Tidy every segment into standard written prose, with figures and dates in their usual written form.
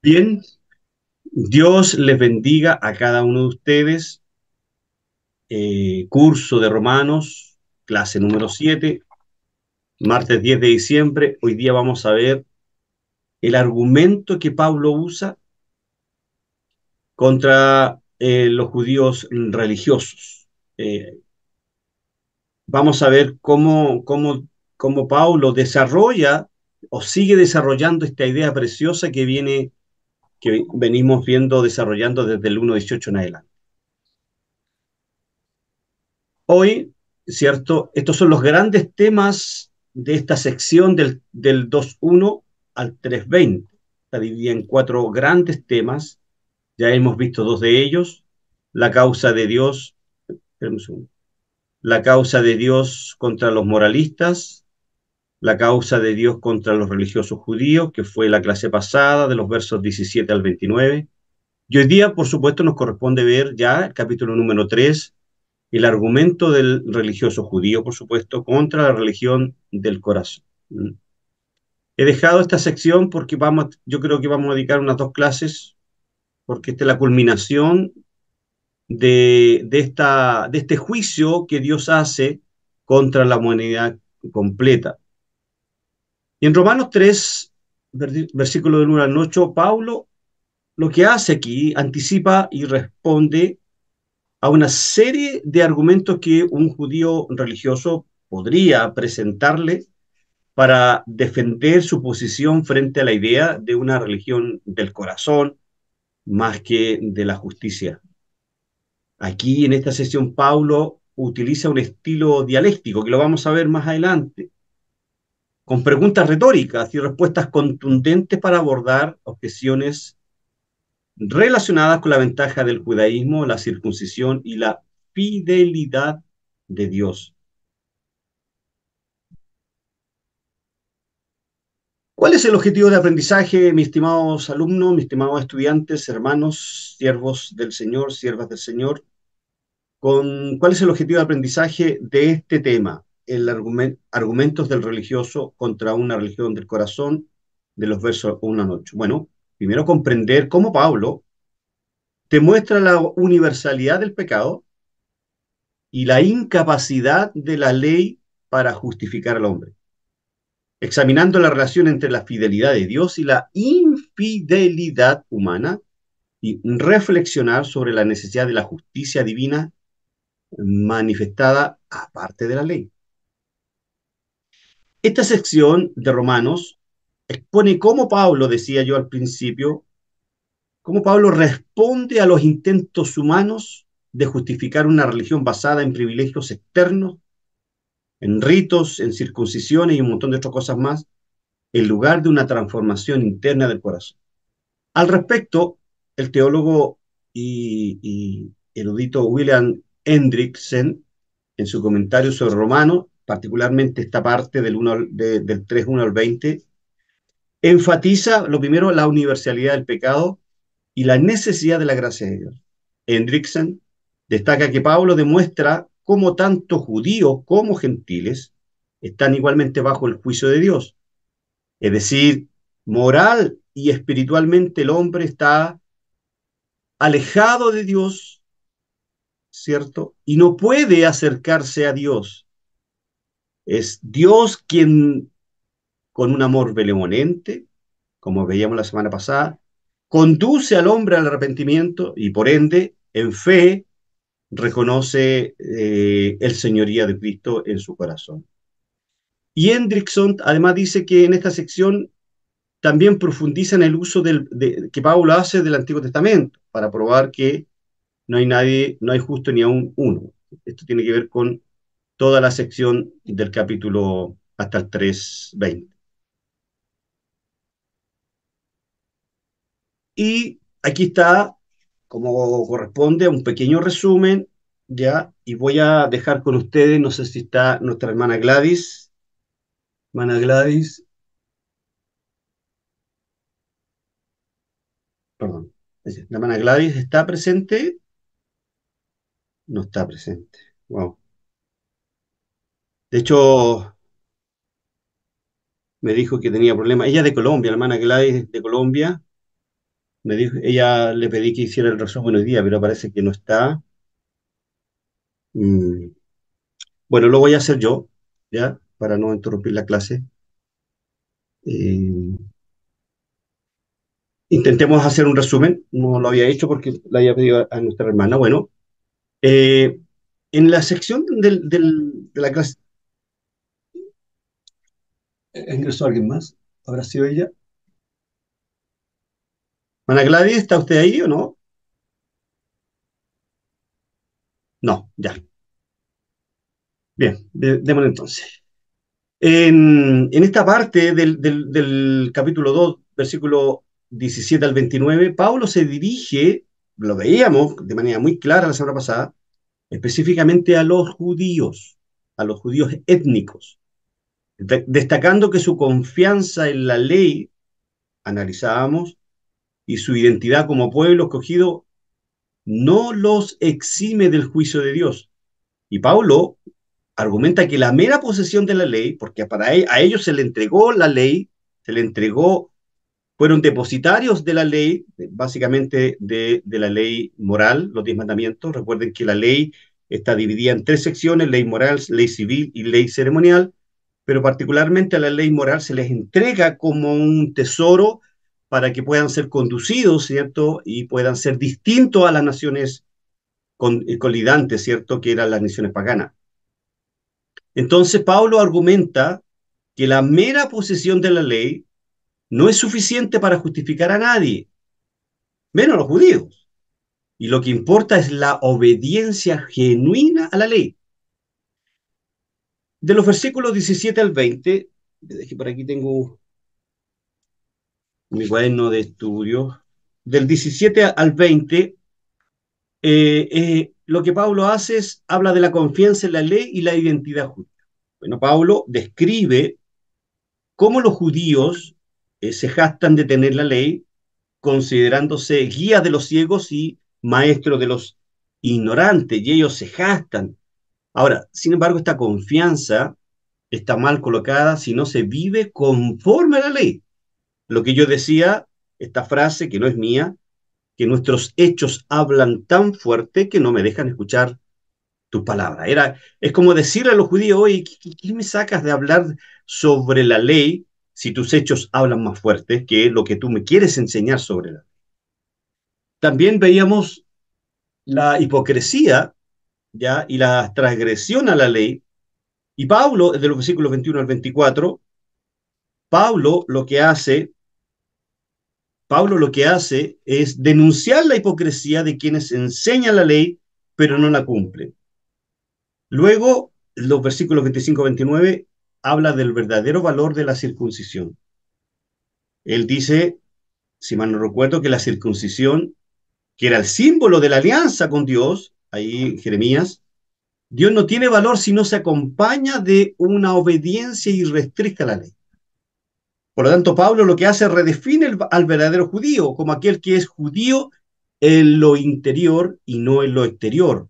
Bien, Dios les bendiga a cada uno de ustedes. Curso de Romanos, clase número 7, martes 10 de diciembre. Hoy día vamos a ver el argumento que Pablo usa contra los judíos religiosos. Vamos a ver cómo Pablo desarrolla o sigue desarrollando esta idea preciosa que venimos viendo desarrollando desde el 1.18 en adelante. Hoy, ¿cierto? Estos son los grandes temas de esta sección del 2.1 al 3.20. Está dividida en cuatro grandes temas. Ya hemos visto dos de ellos. La causa de Dios, espérame un segundo. La causa de Dios contra los moralistas, la causa de Dios contra los religiosos judíos, que fue la clase pasada, de los versos 17 al 29. Y hoy día, por supuesto, nos corresponde ver ya el capítulo número 3, el argumento del religioso judío, por supuesto, contra la religión del corazón. He dejado esta sección porque yo creo que vamos a dedicar unas dos clases, porque esta es la culminación de este juicio que Dios hace contra la humanidad completa. Y en Romanos 3, versículo del 1 al 8, Pablo lo que hace aquí anticipa y responde a una serie de argumentos que un judío religioso podría presentarle para defender su posición frente a la idea de una religión del corazón más que de la justicia. Aquí en esta sesión Pablo utiliza un estilo dialéctico que lo vamos a ver más adelante, con preguntas retóricas y respuestas contundentes para abordar objeciones relacionadas con la ventaja del judaísmo, la circuncisión y la fidelidad de Dios. ¿Cuál es el objetivo de aprendizaje, mis estimados alumnos, mis estimados estudiantes, hermanos, siervos del Señor, siervas del Señor? ¿Cuál es el objetivo de aprendizaje de este tema? Argumentos del religioso contra una religión del corazón, de los versos 1 a 8. Bueno, primero comprender cómo Pablo demuestra la universalidad del pecado y la incapacidad de la ley para justificar al hombre, examinando la relación entre la fidelidad de Dios y la infidelidad humana, y reflexionar sobre la necesidad de la justicia divina manifestada aparte de la ley. Esta sección de Romanos expone cómo Pablo, decía yo al principio, cómo Pablo responde a los intentos humanos de justificar una religión basada en privilegios externos, en ritos, en circuncisiones y un montón de otras cosas más, en lugar de una transformación interna del corazón. Al respecto, el teólogo y erudito William Hendrickson, en su comentario sobre Romanos, particularmente esta parte del 3.1 al 20, enfatiza, lo primero, la universalidad del pecado y la necesidad de la gracia de Dios. Hendrickson destaca que Pablo demuestra cómo tanto judíos como gentiles están igualmente bajo el juicio de Dios. Es decir, moral y espiritualmente el hombre está alejado de Dios, ¿cierto? Y no puede acercarse a Dios. Es Dios quien, con un amor benevolente, como veíamos la semana pasada, conduce al hombre al arrepentimiento y por ende, en fe, reconoce el señoría de Cristo en su corazón. Y Hendrickson además dice que en esta sección también profundiza en el uso que Pablo hace del Antiguo Testamento para probar que no hay nadie, no hay justo ni aún uno. Esto tiene que ver con toda la sección del capítulo hasta el 3.20. Y aquí está, como corresponde, un pequeño resumen, ya, y voy a dejar con ustedes, no sé si está nuestra hermana Gladys. Hermana Gladys, perdón. La hermana Gladys está presente, no está presente. Wow. De hecho, me dijo que tenía problemas. Ella es de Colombia, la hermana Gladys es de Colombia, Me dijo, ella le pedí que hiciera el resumen hoy día, pero parece que no está. Mm, Bueno, lo voy a hacer yo, ¿ya? Para no interrumpir la clase. Eh, Intentemos hacer un resumen. No lo había hecho porque le había pedido a nuestra hermana. Bueno, eh, en la sección de la clase, ¿ingresó alguien más? ¿Habrá sido ella? Ana Gladys, ¿está usted ahí o no? No, ya. Bien, démosle entonces. En esta parte del capítulo 2, versículo 17 al 29, Pablo se dirige, lo veíamos de manera muy clara la semana pasada, específicamente a los judíos étnicos, destacando que su confianza en la ley, analizábamos, y su identidad como pueblo escogido no los exime del juicio de Dios. Y Pablo argumenta que la mera posesión de la ley, porque a ellos se le entregó la ley, se le entregó, fueron depositarios de la ley, básicamente de la ley moral, los 10 mandamientos. Recuerden que la ley está dividida en 3 secciones: ley moral, ley civil y ley ceremonial, pero particularmente a la ley moral se les entrega como un tesoro para que puedan ser conducidos, ¿cierto? Y puedan ser distintos a las naciones colidantes, ¿cierto? Que eran las naciones paganas. Entonces Pablo argumenta que la mera posesión de la ley no es suficiente para justificar a nadie, menos a los judíos. Y lo que importa es la obediencia genuina a la ley. De los versículos 17 al 20, por aquí tengo mi cuaderno de estudio, del 17 al 20, lo que Pablo hace es, habla de la confianza en la ley y la identidad judía. Bueno, Pablo describe cómo los judíos se jactan de tener la ley, considerándose guías de los ciegos y maestros de los ignorantes, y ellos se jactan. Ahora, sin embargo, esta confianza está mal colocada si no se vive conforme a la ley. Lo que yo decía, esta frase que no es mía, que nuestros hechos hablan tan fuerte que no me dejan escuchar tus palabras. Es como decirle a los judíos: oye, ¿qué me sacas de hablar sobre la ley si tus hechos hablan más fuerte que lo que tú me quieres enseñar sobre la ley? También veíamos la hipocresía, ¿ya? Y la transgresión a la ley. Y Pablo, desde los versículos 21 al 24, Pablo lo que hace, Pablo lo que hace es denunciar la hipocresía de quienes enseñan la ley, pero no la cumplen. Luego, los versículos 25-29 habla del verdadero valor de la circuncisión. Él dice, si mal no recuerdo, que la circuncisión, que era el símbolo de la alianza con Dios, ahí Jeremías, Dios no tiene valor si no se acompaña de una obediencia irrestricta a la ley. Por lo tanto, Pablo lo que hace es redefine al verdadero judío como aquel que es judío en lo interior y no en lo exterior,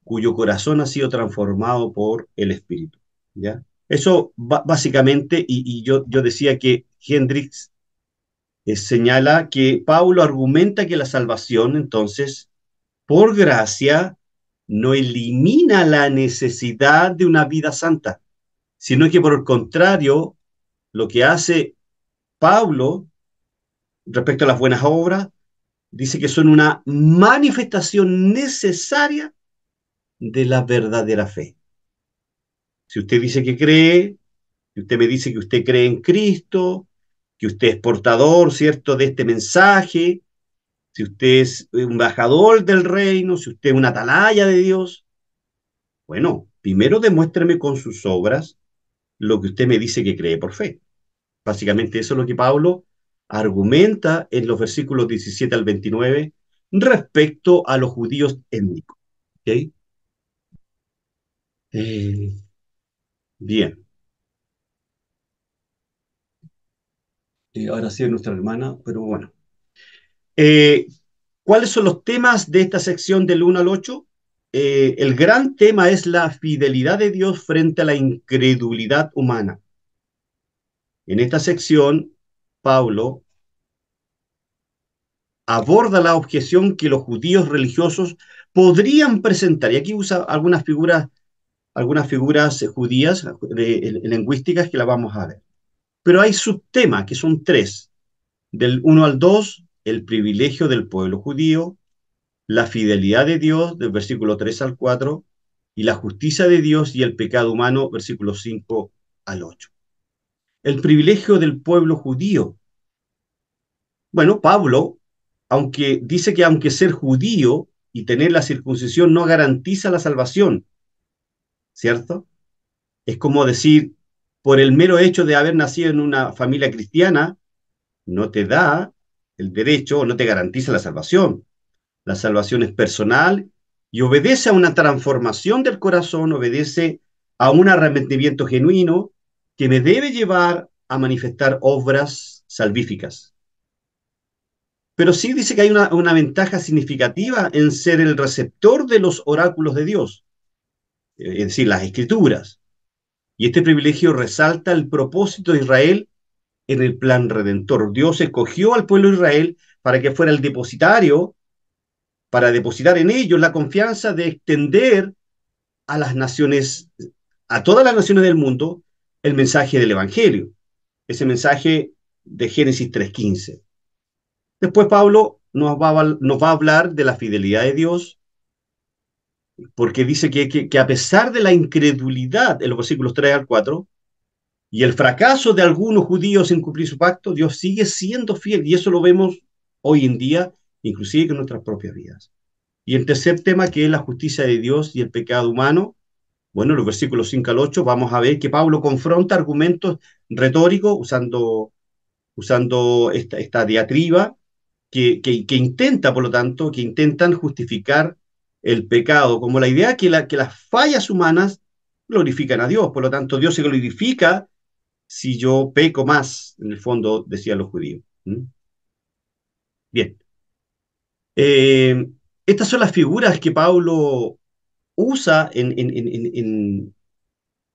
cuyo corazón ha sido transformado por el Espíritu. ¿Ya? Eso básicamente, y yo decía que Hendricks señala que Pablo argumenta que la salvación, entonces, por gracia, no elimina la necesidad de una vida santa, sino que por el contrario, lo que hace Pablo respecto a las buenas obras, dice que son una manifestación necesaria de la verdadera fe. Si usted dice que cree, si usted me dice que usted cree en Cristo, que usted es portador, ¿cierto?, de este mensaje, si usted es un embajador del reino, si usted es una atalaya de Dios, bueno, primero demuéstreme con sus obras lo que usted me dice que cree por fe. Básicamente eso es lo que Pablo argumenta en los versículos 17 al 29 respecto a los judíos étnicos. ¿Okay? Eh, Bien. Ahora sí es nuestra hermana, pero bueno. Eh, ¿Cuáles son los temas de esta sección del 1 al 8? El gran tema es la fidelidad de Dios frente a la incredulidad humana. En esta sección, Pablo aborda la objeción que los judíos religiosos podrían presentar. Y aquí usa algunas figuras judías lingüísticas que las vamos a ver. Pero hay subtemas, que son tres. Del 1 al 2, el privilegio del pueblo judío, la fidelidad de Dios, del versículo 3 al 4, y la justicia de Dios y el pecado humano, versículos 5 al 8. El privilegio del pueblo judío. Bueno, Pablo, aunque dice que aunque ser judío y tener la circuncisión no garantiza la salvación, ¿cierto? Es como decir, por el mero hecho de haber nacido en una familia cristiana, no te da el derecho o no te garantiza la salvación. La salvación es personal y obedece a una transformación del corazón, obedece a un arrepentimiento genuino que me debe llevar a manifestar obras salvíficas. Pero sí dice que hay una ventaja significativa en ser el receptor de los oráculos de Dios, es decir, las escrituras. Y este privilegio resalta el propósito de Israel en el plan redentor. Dios escogió al pueblo de Israel para que fuera el depositario, para depositar en ellos la confianza de extender a las naciones, a todas las naciones del mundo, el mensaje del Evangelio, ese mensaje de Génesis 3:15. Después Pablo nos va a hablar de la fidelidad de Dios, porque dice que a pesar de la incredulidad en los versículos 3 al 4, y el fracaso de algunos judíos en cumplir su pacto, Dios sigue siendo fiel, y eso lo vemos hoy en día, inclusive con nuestras propias vidas. Y el tercer tema, que es la justicia de Dios y el pecado humano, bueno, los versículos 5 al 8, vamos a ver que Pablo confronta argumentos retóricos usando esta diatriba que intenta, por lo tanto, que intentan justificar el pecado, como la idea que las fallas humanas glorifican a Dios. Por lo tanto, Dios se glorifica si yo peco más, en el fondo, decían los judíos. ¿Mm? Bien. Eh, Estas son las figuras que Pablo usa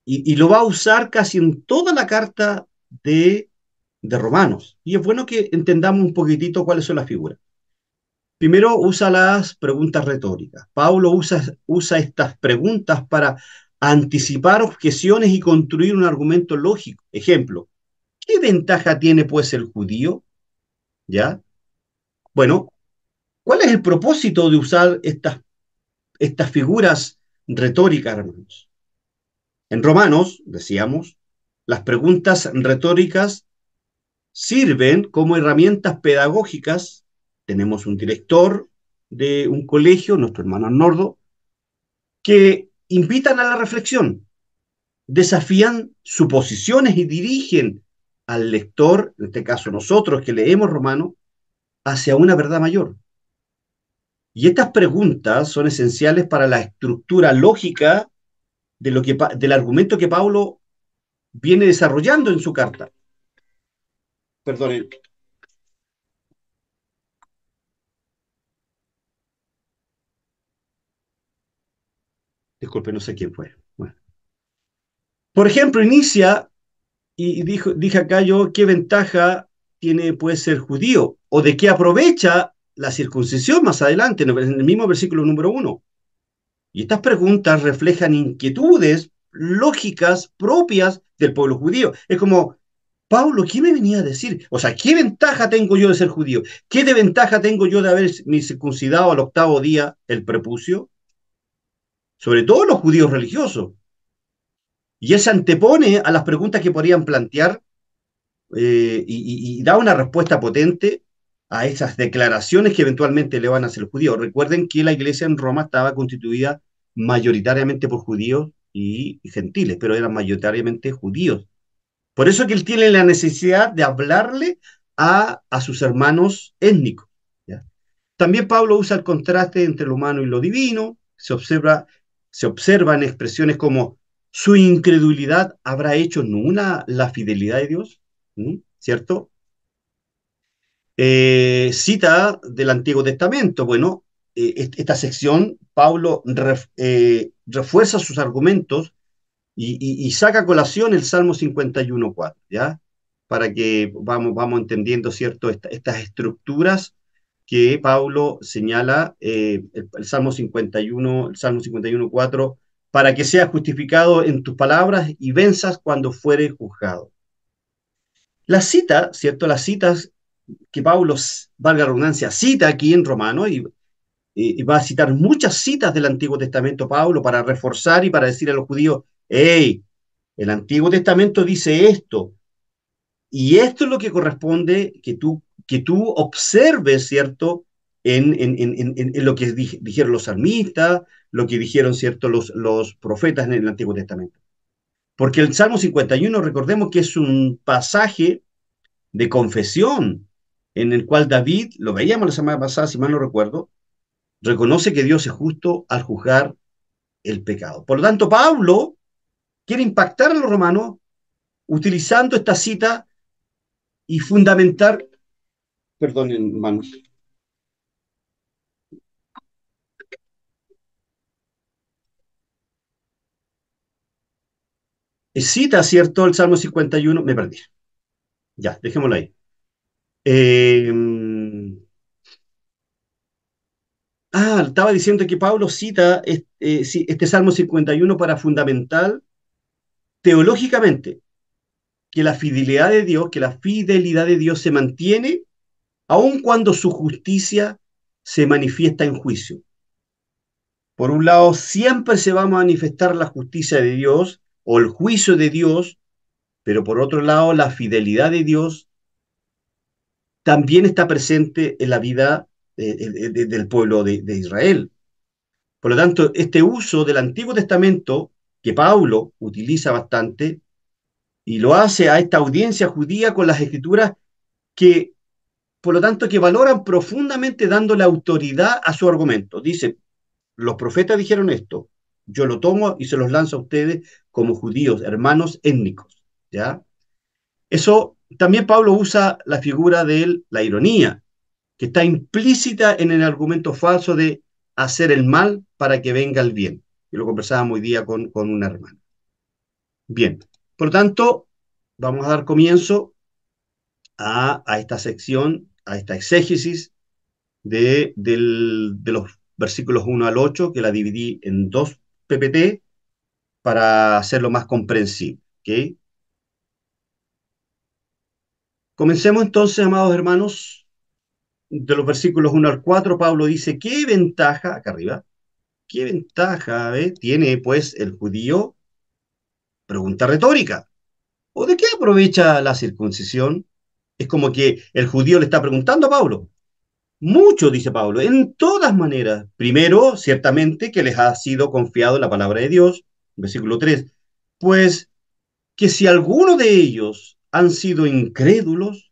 y lo va a usar casi en toda la carta de Romanos. Y es bueno que entendamos un poquitito cuáles son las figuras. Primero usa las preguntas retóricas. Pablo usa estas preguntas para anticipar objeciones y construir un argumento lógico. Ejemplo, ¿qué ventaja tiene pues el judío? ¿Ya? Bueno, ¿cuál es el propósito de usar estas figuras retóricas, hermanos? En Romanos, decíamos, las preguntas retóricas sirven como herramientas pedagógicas. Tenemos un director de un colegio, nuestro hermano Nordo, que invitan a la reflexión, desafían suposiciones y dirigen al lector, en este caso nosotros que leemos Romano, hacia una verdad mayor. Y estas preguntas son esenciales para la estructura lógica del argumento que Pablo viene desarrollando en su carta. Perdón, disculpe, no sé quién fue. Bueno. Por ejemplo, inicia y dije acá yo, ¿qué ventaja puede ser judío? ¿O de qué aprovecha la circuncisión más adelante, en el mismo versículo número 1? Y estas preguntas reflejan inquietudes lógicas propias del pueblo judío. Es como, Pablo, ¿qué me venía a decir? O sea, ¿qué ventaja tengo yo de ser judío? ¿Qué de ventaja tengo yo de haber mi circuncidado al octavo día el prepucio? Sobre todo los judíos religiosos. Y él se antepone a las preguntas que podrían plantear y da una respuesta potente a esas declaraciones que eventualmente le van a hacer los judíos. Recuerden que la iglesia en Roma estaba constituida mayoritariamente por judíos y gentiles, pero eran mayoritariamente judíos. Por eso que él tiene la necesidad de hablarle a sus hermanos étnicos. ¿Ya? También Pablo usa el contraste entre lo humano y lo divino. Se observan expresiones como su incredulidad habrá hecho nula la fidelidad de Dios, ¿Mm? ¿Cierto? Cita del Antiguo Testamento. Bueno, esta sección, Pablo refuerza sus argumentos y saca a colación el Salmo 51:4, ¿ya? Para que vamos entendiendo, ¿cierto? Estas estructuras que Pablo señala el Salmo 51, el Salmo 51:4, para que seas justificado en tus palabras y venzas cuando fuere juzgado. La cita, ¿cierto? Las citas que Pablo, valga la redundancia, cita aquí en Romanos, y va a citar muchas citas del Antiguo Testamento Pablo para reforzar y para decir a los judíos, hey, el Antiguo Testamento dice esto, y esto es lo que corresponde que tú observes, ¿cierto? En lo que dijeron los salmistas, lo que dijeron, ¿cierto? Los profetas en el Antiguo Testamento. Porque el Salmo 51, recordemos que es un pasaje de confesión, en el cual David, lo veíamos la semana pasada, si mal no recuerdo, reconoce que Dios es justo al juzgar el pecado. Por lo tanto, Pablo quiere impactar a los romanos utilizando esta cita y fundamentar, perdón, hermanos, cita, ¿cierto? El Salmo 51, me perdí. Ya, dejémoslo ahí. Eh, estaba diciendo que Pablo cita este Salmo 51 para fundamental teológicamente que la fidelidad de Dios se mantiene aun cuando su justicia se manifiesta en juicio. Por un lado, siempre se va a manifestar la justicia de Dios o el juicio de Dios, pero por otro lado, la fidelidad de Dios también está presente en la vida del pueblo de Israel. Por lo tanto, este uso del Antiguo Testamento, que Pablo utiliza bastante, y lo hace a esta audiencia judía con las escrituras que, por lo tanto, que valoran profundamente dándole autoridad a su argumento. Dice, los profetas dijeron esto, yo lo tomo y se los lanzo a ustedes como judíos, hermanos étnicos, ¿ya? Eso también Pablo usa la figura de la ironía, que está implícita en el argumento falso de hacer el mal para que venga el bien. Y lo conversábamos hoy día con una hermana. Bien, por lo tanto, vamos a dar comienzo a esta sección, a esta exégesis de los versículos 1 al 8, que la dividí en dos PPT para hacerlo más comprensible. ¿Okay? Comencemos entonces, amados hermanos, de los versículos 1 al 4. Pablo dice, ¿qué ventaja, acá arriba, qué ventaja tiene pues el judío? Pregunta retórica. ¿O de qué aprovecha la circuncisión? Es como que el judío le está preguntando a Pablo. Mucho, dice Pablo, en todas maneras. Primero, ciertamente, que les ha sido confiado la palabra de Dios, versículo 3. Pues que si alguno de ellos han sido incrédulos,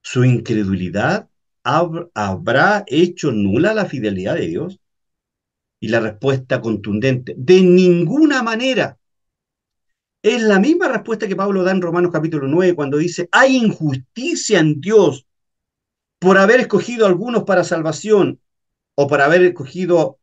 su incredulidad habrá hecho nula la fidelidad de Dios. Y la respuesta contundente, de ninguna manera. Es la misma respuesta que Pablo da en Romanos capítulo 9 cuando dice, hay injusticia en Dios por haber escogido a algunos para salvación o por haber escogido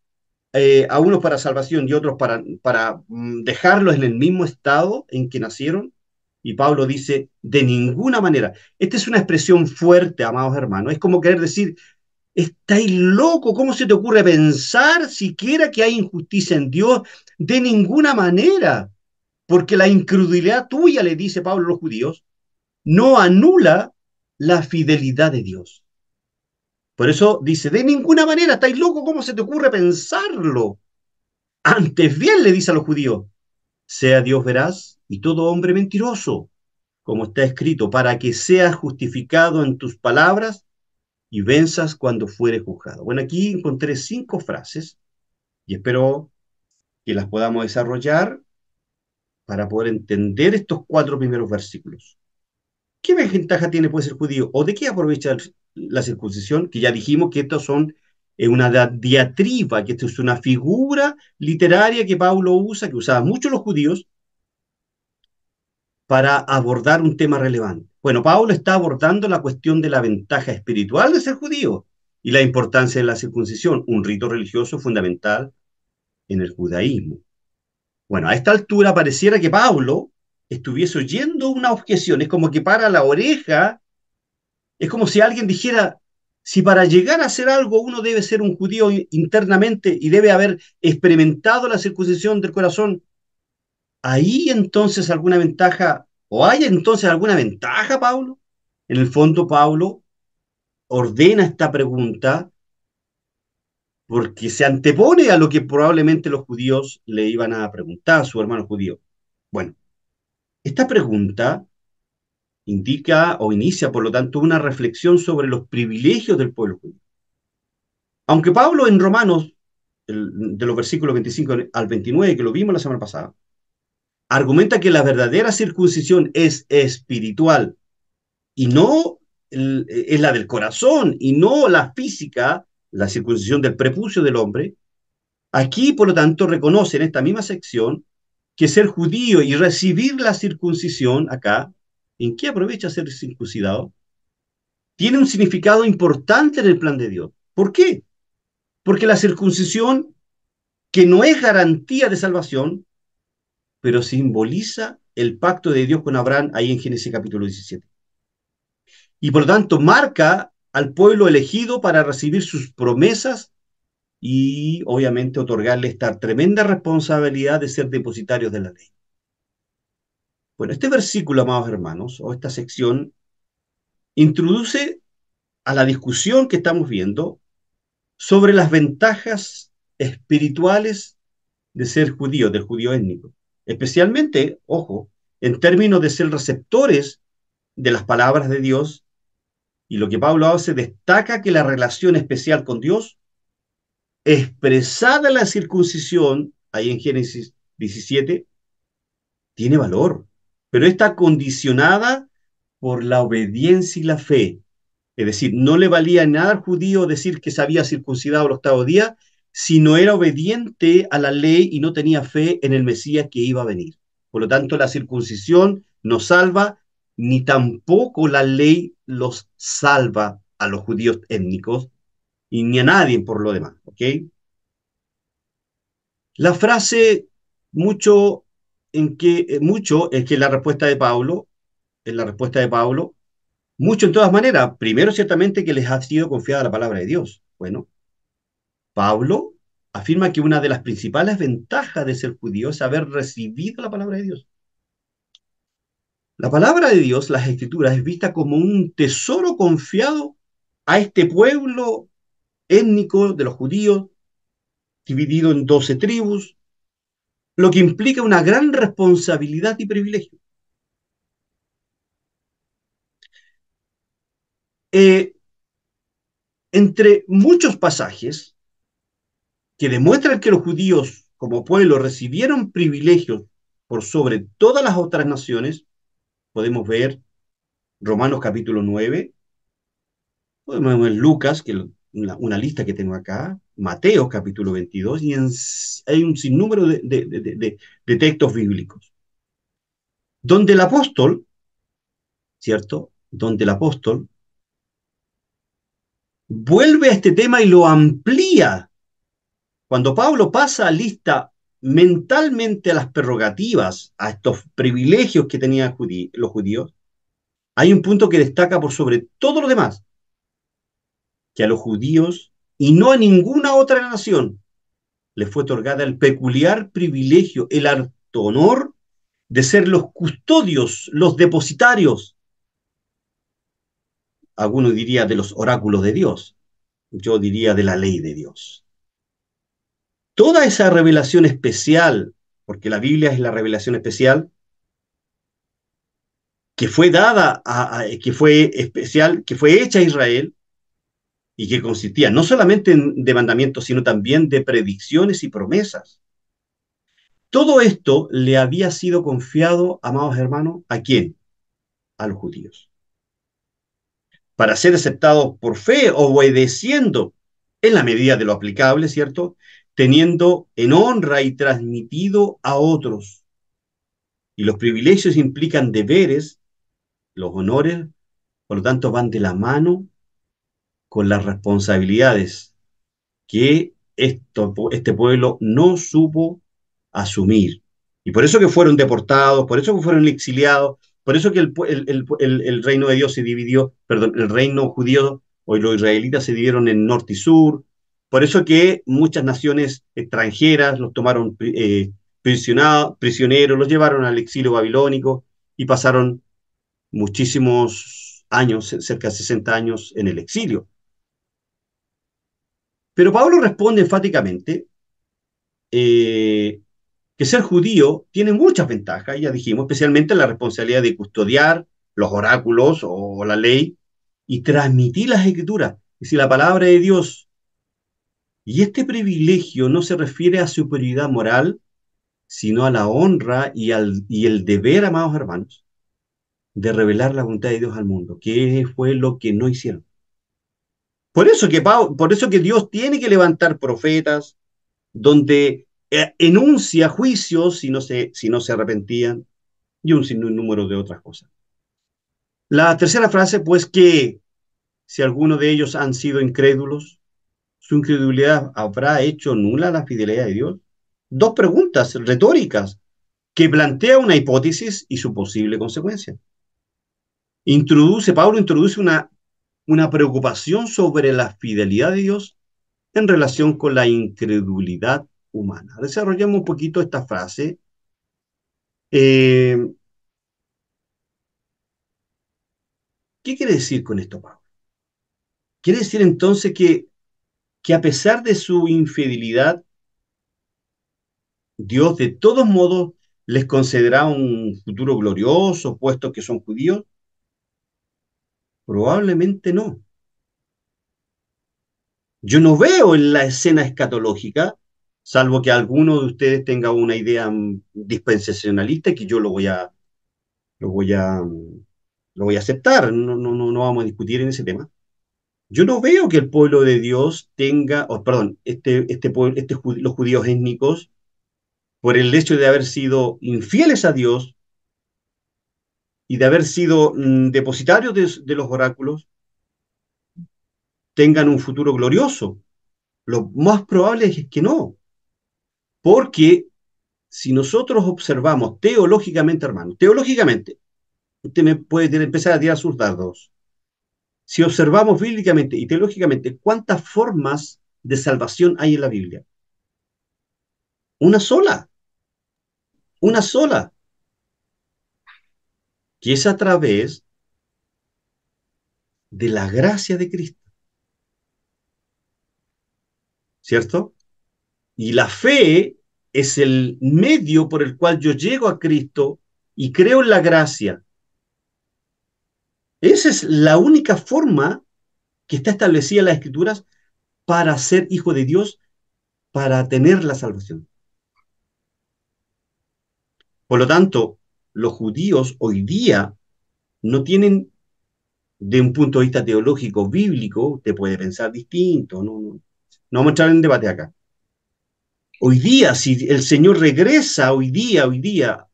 a unos para salvación y otros para dejarlos en el mismo estado en que nacieron. Y Pablo dice, de ninguna manera. Esta es una expresión fuerte, amados hermanos. Es como querer decir, estáis loco, ¿cómo se te ocurre pensar siquiera que hay injusticia en Dios? De ninguna manera. Porque la incredulidad tuya, le dice Pablo a los judíos, no anula la fidelidad de Dios. Por eso dice, de ninguna manera, estáis loco, ¿cómo se te ocurre pensarlo? Antes bien le dice a los judíos, sea Dios veraz y todo hombre mentiroso, como está escrito, para que seas justificado en tus palabras y venzas cuando fuere juzgado. Bueno, aquí encontré 5 frases y espero que las podamos desarrollar para poder entender estos 4 primeros versículos. ¿Qué ventaja tiene pues el judío? ¿O de qué aprovecha la circuncisión? Que ya dijimos que estos son una diatriba, que esto es una figura literaria que Pablo usa, que usaban mucho los judíos, para abordar un tema relevante. Bueno, Pablo está abordando la cuestión de la ventaja espiritual de ser judío y la importancia de la circuncisión, un rito religioso fundamental en el judaísmo. Bueno, a esta altura pareciera que Pablo estuviese oyendo una objeción, es como que para la oreja, es como si alguien dijera, Si para llegar a hacer algo uno debe ser un judío internamente y debe haber experimentado la circuncisión del corazón, ¿hay entonces alguna ventaja o hay entonces alguna ventaja, Pablo? En el fondo, Pablo ordena esta pregunta porque se antepone a lo que probablemente los judíos le iban a preguntar a su hermano judío. Bueno, esta pregunta indica o inicia, por lo tanto, una reflexión sobre los privilegios del pueblo judío. Aunque Pablo en Romanos, de los versículos 25 al 29, que lo vimos la semana pasada, argumenta que la verdadera circuncisión es espiritual y no es la del corazón y no la física, la circuncisión del prepucio del hombre. Aquí, por lo tanto, reconoce en esta misma sección que ser judío y recibir la circuncisión acá, ¿en qué aprovecha ser circuncidado? Tiene un significado importante en el plan de Dios. ¿Por qué? Porque la circuncisión, que no es garantía de salvación, pero simboliza el pacto de Dios con Abraham ahí en Génesis capítulo 17. Y por lo tanto marca al pueblo elegido para recibir sus promesas y obviamente otorgarle esta tremenda responsabilidad de ser depositarios de la ley. Bueno, este versículo, amados hermanos, o esta sección, introduce a la discusión que estamos viendo sobre las ventajas espirituales de ser judío, del judío étnico. Especialmente, ojo, en términos de ser receptores de las palabras de Dios, y lo que Pablo hace destaca que la relación especial con Dios, expresada en la circuncisión, ahí en Génesis 17, tiene valor, pero está condicionada por la obediencia y la fe. Es decir, no le valía nada al judío decir que se había circuncidado el octavo día si no era obediente a la ley y no tenía fe en el Mesías que iba a venir. Por lo tanto, la circuncisión no salva, ni tampoco la ley los salva a los judíos étnicos y ni a nadie por lo demás. ¿Ok? La frase mucho mucho es que la respuesta de Pablo, en la respuesta de Pablo, mucho en todas maneras. Primero, ciertamente, que les ha sido confiada la palabra de Dios. Bueno, Pablo afirma que una de las principales ventajas de ser judío es haber recibido la palabra de Dios. La palabra de Dios, las escrituras, es vista como un tesoro confiado a este pueblo étnico de los judíos, dividido en 12 tribus, lo que implica una gran responsabilidad y privilegio. Eh, Entre muchos pasajes que demuestran que los judíos como pueblo recibieron privilegios por sobre todas las otras naciones, podemos ver Romanos capítulo 9, podemos ver Lucas, que una lista que tengo acá, Mateo capítulo 22, y hay un sinnúmero de textos bíblicos, donde el apóstol, ¿cierto? Donde el apóstol vuelve a este tema y lo amplía. Cuando Pablo pasa lista mentalmente a las prerrogativas, a estos privilegios que tenían los judíos, hay un punto que destaca por sobre todo lo demás, que a los judíos y no a ninguna otra nación les fue otorgada el peculiar privilegio, el alto honor de ser los custodios, los depositarios, algunos diría de los oráculos de Dios, yo diría de la ley de Dios. Toda esa revelación especial, porque la Biblia es la revelación especial, que fue dada, que fue especial, que fue hecha a Israel y que consistía no solamente de mandamientos, sino también de predicciones y promesas. Todo esto le había sido confiado, amados hermanos, ¿a quién? A los judíos. Para ser aceptados por fe, obedeciendo en la medida de lo aplicable, ¿cierto? Teniendo en honra y transmitido a otros. Y los privilegios implican deberes, los honores, por lo tanto, van de la mano con las responsabilidades que este pueblo no supo asumir. Y por eso que fueron deportados, por eso que fueron exiliados, por eso que el reino de Dios se dividió, perdón, el reino judío Hoy los israelitas se dividieron en norte y sur. Por eso que muchas naciones extranjeras los tomaron prisioneros, los llevaron al exilio babilónico y pasaron muchísimos años, cerca de 60 años en el exilio. Pero Pablo responde enfáticamente que ser judío tiene muchas ventajas, ya dijimos, especialmente la responsabilidad de custodiar los oráculos o la ley y transmitir las escrituras, es decir, la palabra de Dios. Y este privilegio no se refiere a superioridad moral, sino a la honra y el deber, amados hermanos, de revelar la voluntad de Dios al mundo, que fue lo que no hicieron. Por eso que Dios tiene que levantar profetas donde enuncia juicios si no se arrepentían y un sinnúmero de otras cosas. La tercera frase, pues que si alguno de ellos han sido incrédulos, su incredulidad habrá hecho nula la fidelidad de Dios. Dos preguntas retóricas que plantea una hipótesis y su posible consecuencia. Pablo introduce una preocupación sobre la fidelidad de Dios en relación con la incredulidad humana. Desarrollemos un poquito esta frase. Eh, ¿Qué quiere decir con esto, Pablo? Quiere decir entonces que a pesar de su infidelidad, Dios de todos modos les concederá un futuro glorioso, puesto que son judíos. Probablemente no. Yo no veo en la escena escatológica, salvo que alguno de ustedes tenga una idea dispensacionalista, que yo lo voy a, lo voy a aceptar, no vamos a discutir en ese tema. Yo no veo que el pueblo de Dios tenga, perdón, los judíos étnicos, por el hecho de haber sido infieles a Dios y de haber sido depositarios de los oráculos, tengan un futuro glorioso. Lo más probable es que no, porque si nosotros observamos teológicamente, hermano, teológicamente, usted me puede empezar a tirar sus dardos. Si observamos bíblicamente y teológicamente, ¿cuántas formas de salvación hay en la Biblia? Una sola, una sola, que es a través de la gracia de Cristo, ¿cierto? Y la fe es el medio por el cual yo llego a Cristo y creo en la gracia. Esa es la única forma que está establecida en las Escrituras para ser hijo de Dios, para tener la salvación. Por lo tanto, los judíos hoy día no tienen, de un punto de vista teológico, bíblico, usted puede pensar distinto, no vamos a entrar en debate acá. Hoy día, si el Señor regresa hoy día,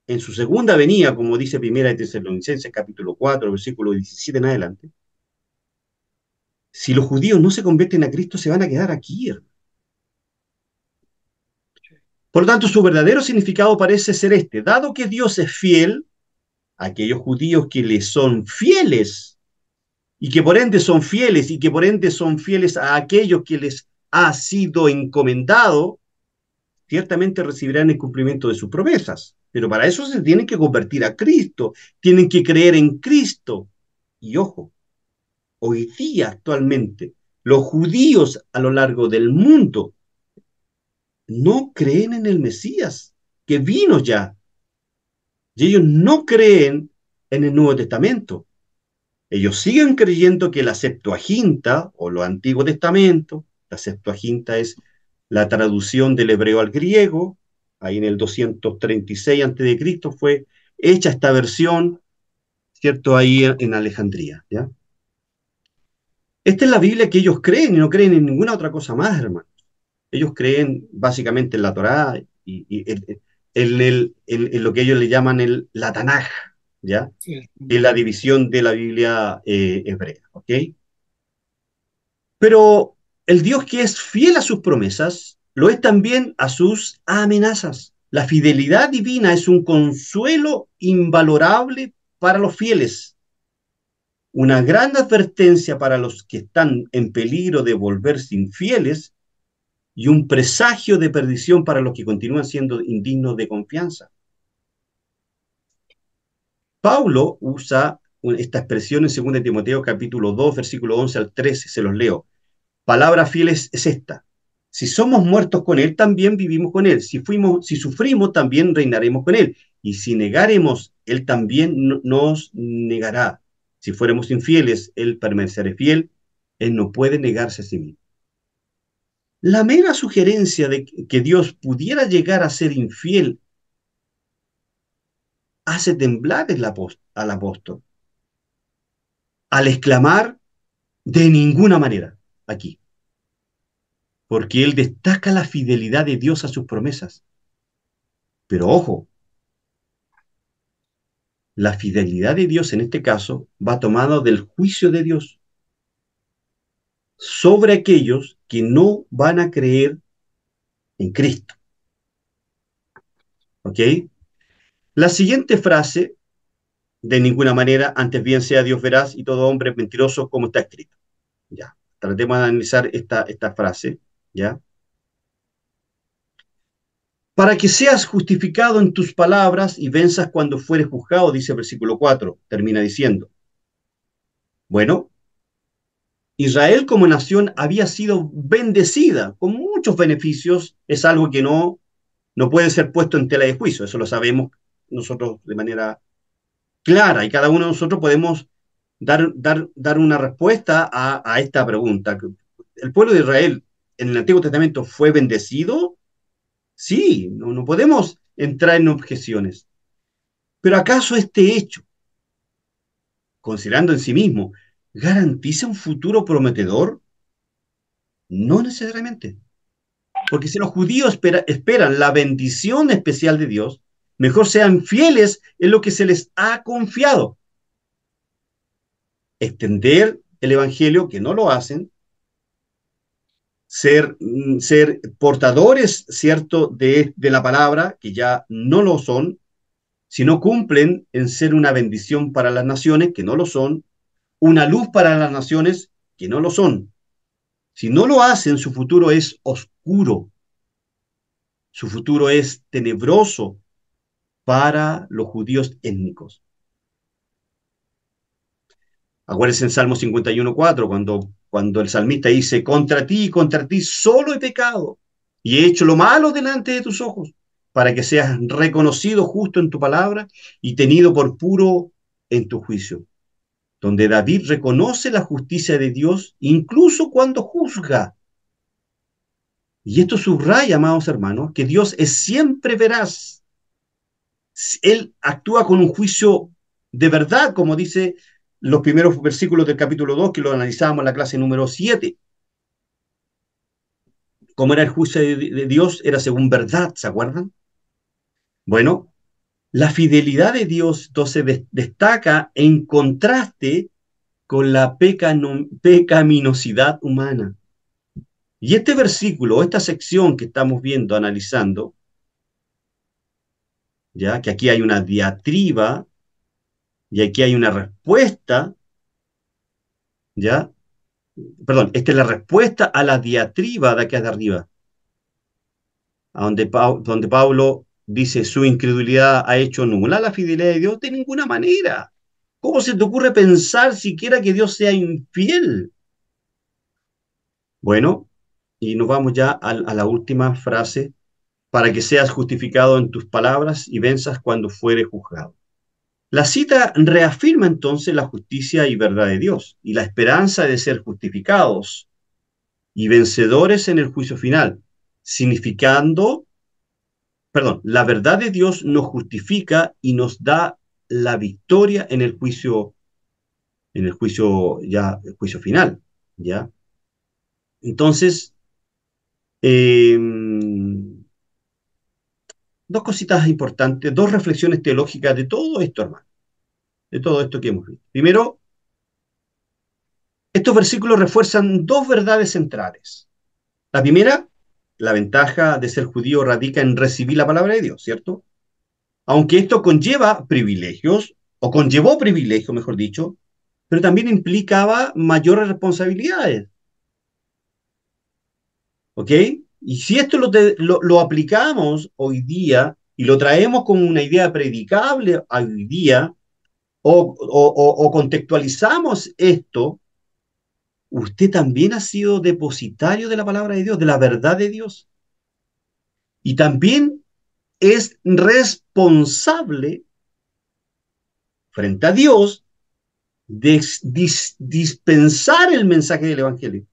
en su segunda venida, como dice Primera de Tesalonicenses, capítulo 4, versículo 17 en adelante, si los judíos no se convierten a Cristo, se van a quedar aquí, hermano. Por lo tanto, su verdadero significado parece ser este: dado que Dios es fiel a aquellos judíos que le son fieles, y que por ende son fieles, y que por ende son fieles a aquellos que les ha sido encomendado, ciertamente recibirán el cumplimiento de sus promesas. Pero para eso se tienen que convertir a Cristo, tienen que creer en Cristo. Y ojo, hoy día actualmente, los judíos a lo largo del mundo no creen en el Mesías, que vino ya. Y ellos no creen en el Nuevo Testamento. Ellos siguen creyendo que la Septuaginta, o lo Antiguo Testamento, la Septuaginta es la traducción del hebreo al griego, ahí en el 236 a.C. fue hecha esta versión, ¿cierto? Ahí en Alejandría, ¿ya? Esta es la Biblia que ellos creen y no creen en ninguna otra cosa más, hermano. Ellos creen básicamente en la Torá y en lo que ellos le llaman la Tanaj, ¿ya? Sí. En la división de la Biblia hebrea, ¿ok? Pero el Dios que es fiel a sus promesas, lo es también a sus amenazas. La fidelidad divina es un consuelo invalorable para los fieles. una gran advertencia para los que están en peligro de volverse infieles y un presagio de perdición para los que continúan siendo indignos de confianza. Pablo usa esta expresión en 2 Timoteo capítulo 2, versículo 11 al 13, se los leo. Palabra fiel es esta. Si somos muertos con Él, también vivimos con Él. Si sufrimos, también reinaremos con Él. Y si negaremos, Él también nos negará. Si fuéramos infieles, Él permanecerá fiel. Él no puede negarse a sí mismo. La mera sugerencia de que Dios pudiera llegar a ser infiel hace temblar al apóstol, al exclamar de ninguna manera aquí, porque él destaca la fidelidad de Dios a sus promesas. Pero ojo, la fidelidad de Dios en este caso va tomada del juicio de Dios sobre aquellos que no van a creer en Cristo. ¿Ok? La siguiente frase, de ninguna manera, antes bien sea Dios veraz y todo hombre mentiroso, como está escrito. Ya, tratemos de analizar esta frase, ¿ya? Para que seas justificado en tus palabras y venzas cuando fueres juzgado, dice el versículo 4, termina diciendo. Bueno, Israel como nación había sido bendecida con muchos beneficios, es algo que no puede ser puesto en tela de juicio, eso lo sabemos nosotros de manera clara y cada uno de nosotros podemos dar una respuesta a esta pregunta. ¿El pueblo de Israel en el Antiguo Testamento fue bendecido? Sí, no podemos entrar en objeciones. Pero ¿acaso este hecho, considerando en sí mismo, garantiza un futuro prometedor? No necesariamente. Porque si los judíos esperan la bendición especial de Dios, mejor sean fieles en lo que se les ha confiado. Extender el Evangelio, que no lo hacen, ser portadores, ¿cierto?, de la palabra, que ya no lo son, si no cumplen en ser una bendición para las naciones, que no lo son, una luz para las naciones, que no lo son. Si no lo hacen, su futuro es oscuro, su futuro es tenebroso para los judíos étnicos. Acuérdense en Salmo 51:4, cuando el salmista dice, contra ti solo he pecado y he hecho lo malo delante de tus ojos, para que seas reconocido justo en tu palabra y tenido por puro en tu juicio. Donde David reconoce la justicia de Dios incluso cuando juzga. Y esto subraya, amados hermanos, que Dios es siempre veraz. Él actúa con un juicio de verdad, como dice los primeros versículos del capítulo 2, que lo analizábamos en la clase número 7. Como era el juicio de Dios, era según verdad, ¿se acuerdan? Bueno, la fidelidad de Dios entonces destaca en contraste con la pecaminosidad humana. Y este versículo, esta sección que estamos viendo, analizando, ya que aquí hay una diatriba y aquí hay una respuesta, ya, perdón, esta es la respuesta a la diatriba de aquí de arriba, a donde Pablo dice su incredulidad ha hecho nula la fidelidad de Dios de ninguna manera. ¿Cómo se te ocurre pensar siquiera que Dios sea infiel? Bueno, y nos vamos ya a la última frase, para que seas justificado en tus palabras y venzas cuando fuere juzgado. La cita reafirma entonces la justicia y verdad de Dios y la esperanza de ser justificados y vencedores en el juicio final, significando, perdón, la verdad de Dios nos justifica y nos da la victoria en el juicio ya, el juicio final, ¿ya? Entonces, eh, dos cositas importantes, dos reflexiones teológicas de todo esto, hermano, de todo esto que hemos visto. Primero, estos versículos refuerzan dos verdades centrales. La primera, la ventaja de ser judío radica en recibir la palabra de Dios, ¿cierto? Aunque esto conlleva privilegios, o conllevó privilegios, mejor dicho, pero también implicaba mayores responsabilidades, ¿ok? Y si esto lo aplicamos hoy día y lo traemos como una idea predicable hoy día, o contextualizamos esto, usted también ha sido depositario de la palabra de Dios, de la verdad de Dios. Y también es responsable frente a Dios de dispensar el mensaje del Evangelio.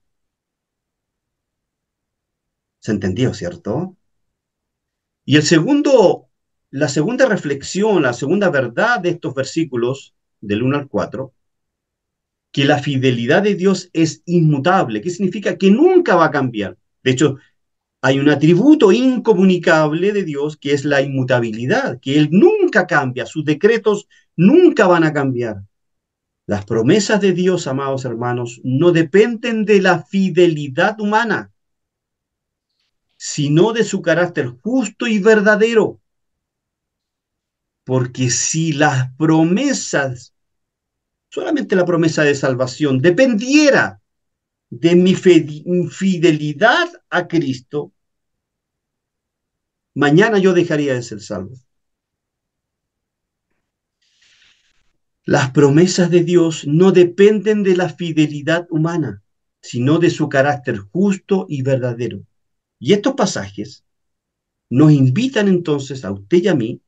¿Se entendió, cierto? Y la segunda reflexión, la segunda verdad de estos versículos del 1 al 4, que la fidelidad de Dios es inmutable. ¿Qué significa? Que nunca va a cambiar. De hecho, hay un atributo incomunicable de Dios que es la inmutabilidad, que Él nunca cambia, sus decretos nunca van a cambiar. Las promesas de Dios, amados hermanos, no dependen de la fidelidad humana, sino de su carácter justo y verdadero. Porque si las promesas, solamente la promesa de salvación, dependiera de mi fidelidad a Cristo, mañana yo dejaría de ser salvo. Las promesas de Dios no dependen de la fidelidad humana, sino de su carácter justo y verdadero. Y estos pasajes nos invitan entonces a usted y a mí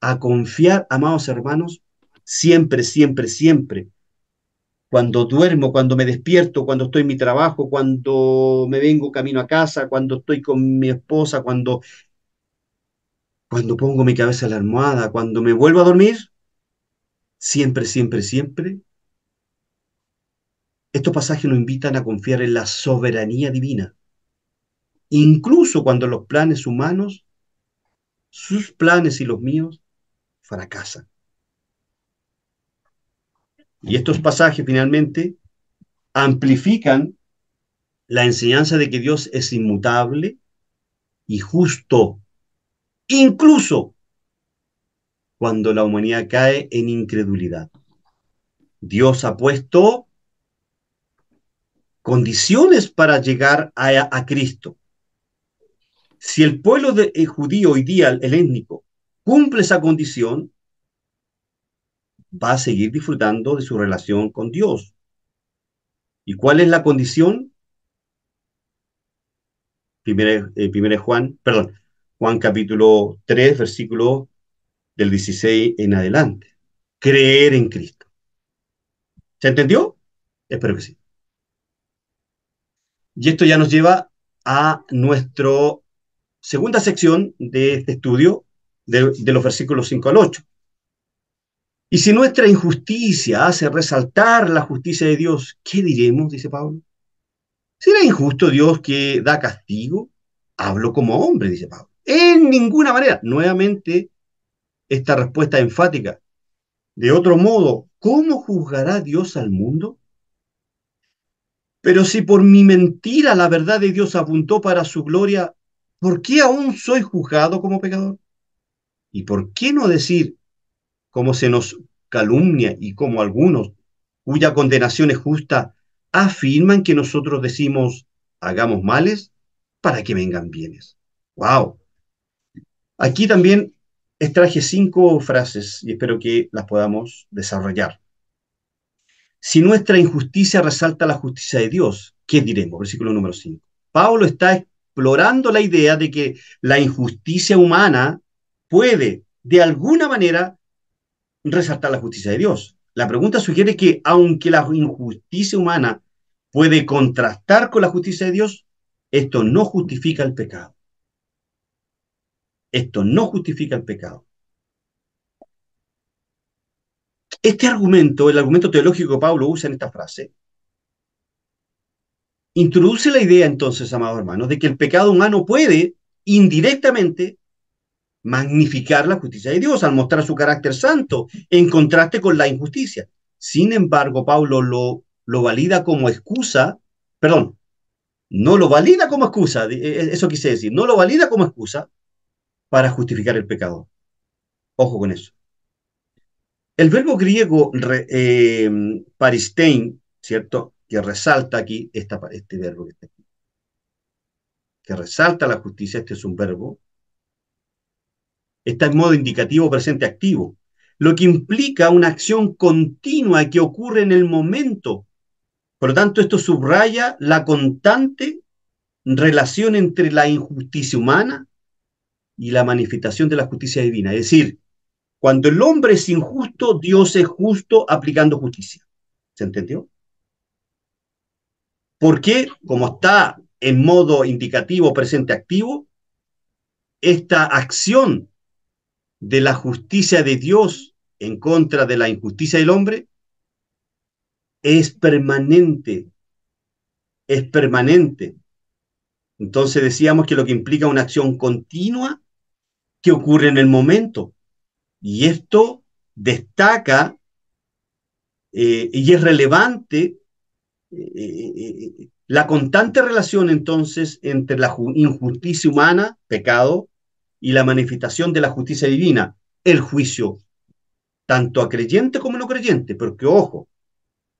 a confiar, amados hermanos, siempre, siempre, siempre. Cuando duermo, cuando me despierto, cuando estoy en mi trabajo, cuando me vengo camino a casa, cuando estoy con mi esposa, cuando pongo mi cabeza en la almohada, cuando me vuelvo a dormir, siempre, siempre, siempre, estos pasajes nos invitan a confiar en la soberanía divina, incluso cuando los planes humanos, sus planes y los míos, fracasan. Y estos pasajes finalmente amplifican la enseñanza de que Dios es inmutable y justo, incluso cuando la humanidad cae en incredulidad. Dios ha puesto condiciones para llegar a Cristo. Si el pueblo judío hoy día, el helénico, cumple esa condición, va a seguir disfrutando de su relación con Dios. ¿Y cuál es la condición? Primera Juan, perdón, Juan capítulo 3, versículo del 16 en adelante. Creer en Cristo. ¿Se entendió? Espero que sí. Y esto ya nos lleva a nuestra segunda sección de este estudio, de los versículos 5 al 8. Y si nuestra injusticia hace resaltar la justicia de Dios, ¿qué diremos? Dice Pablo. ¿Será injusto Dios que da castigo? Hablo como hombre, dice Pablo. En ninguna manera. Nuevamente, esta respuesta enfática. De otro modo, ¿cómo juzgará Dios al mundo? Pero si por mi mentira la verdad de Dios apuntó para su gloria, ¿por qué aún soy juzgado como pecador? ¿Y por qué no decir, como se nos calumnia y como algunos, cuya condenación es justa, afirman que nosotros decimos, hagamos males para que vengan bienes? ¡Wow! Aquí también extraje 5 frases y espero que las podamos desarrollar. Si nuestra injusticia resalta la justicia de Dios, ¿qué diremos? Versículo número 5. Pablo está explorando la idea de que la injusticia humana puede, de alguna manera, resaltar la justicia de Dios. La pregunta sugiere que, aunque la injusticia humana puede contrastar con la justicia de Dios, esto no justifica el pecado. Esto no justifica el pecado. Este argumento, el argumento teológico que Pablo usa en esta frase, introduce la idea entonces, amados hermanos, de que el pecado humano puede indirectamente magnificar la justicia de Dios al mostrar su carácter santo en contraste con la injusticia. Sin embargo, Pablo lo valida como excusa, perdón, no lo valida como excusa, eso quise decir, no lo valida como excusa para justificar el pecado. Ojo con eso. El verbo griego paristein, ¿cierto? Que resalta aquí, este verbo que está aquí, que resalta la justicia, este es un verbo, está en modo indicativo presente activo, lo que implica una acción continua que ocurre en el momento. Por lo tanto, esto subraya la constante relación entre la injusticia humana y la manifestación de la justicia divina. Es decir, cuando el hombre es injusto, Dios es justo aplicando justicia. ¿Se entendió? Porque, como está en modo indicativo presente activo, esta acción de la justicia de Dios en contra de la injusticia del hombre es permanente, es permanente. Entonces decíamos que lo que implica una acción continua que ocurre en el momento. Y esto destaca y es relevante la constante relación entonces entre la injusticia humana, pecado, y la manifestación de la justicia divina, el juicio, tanto a creyente como no creyente. Porque, ojo,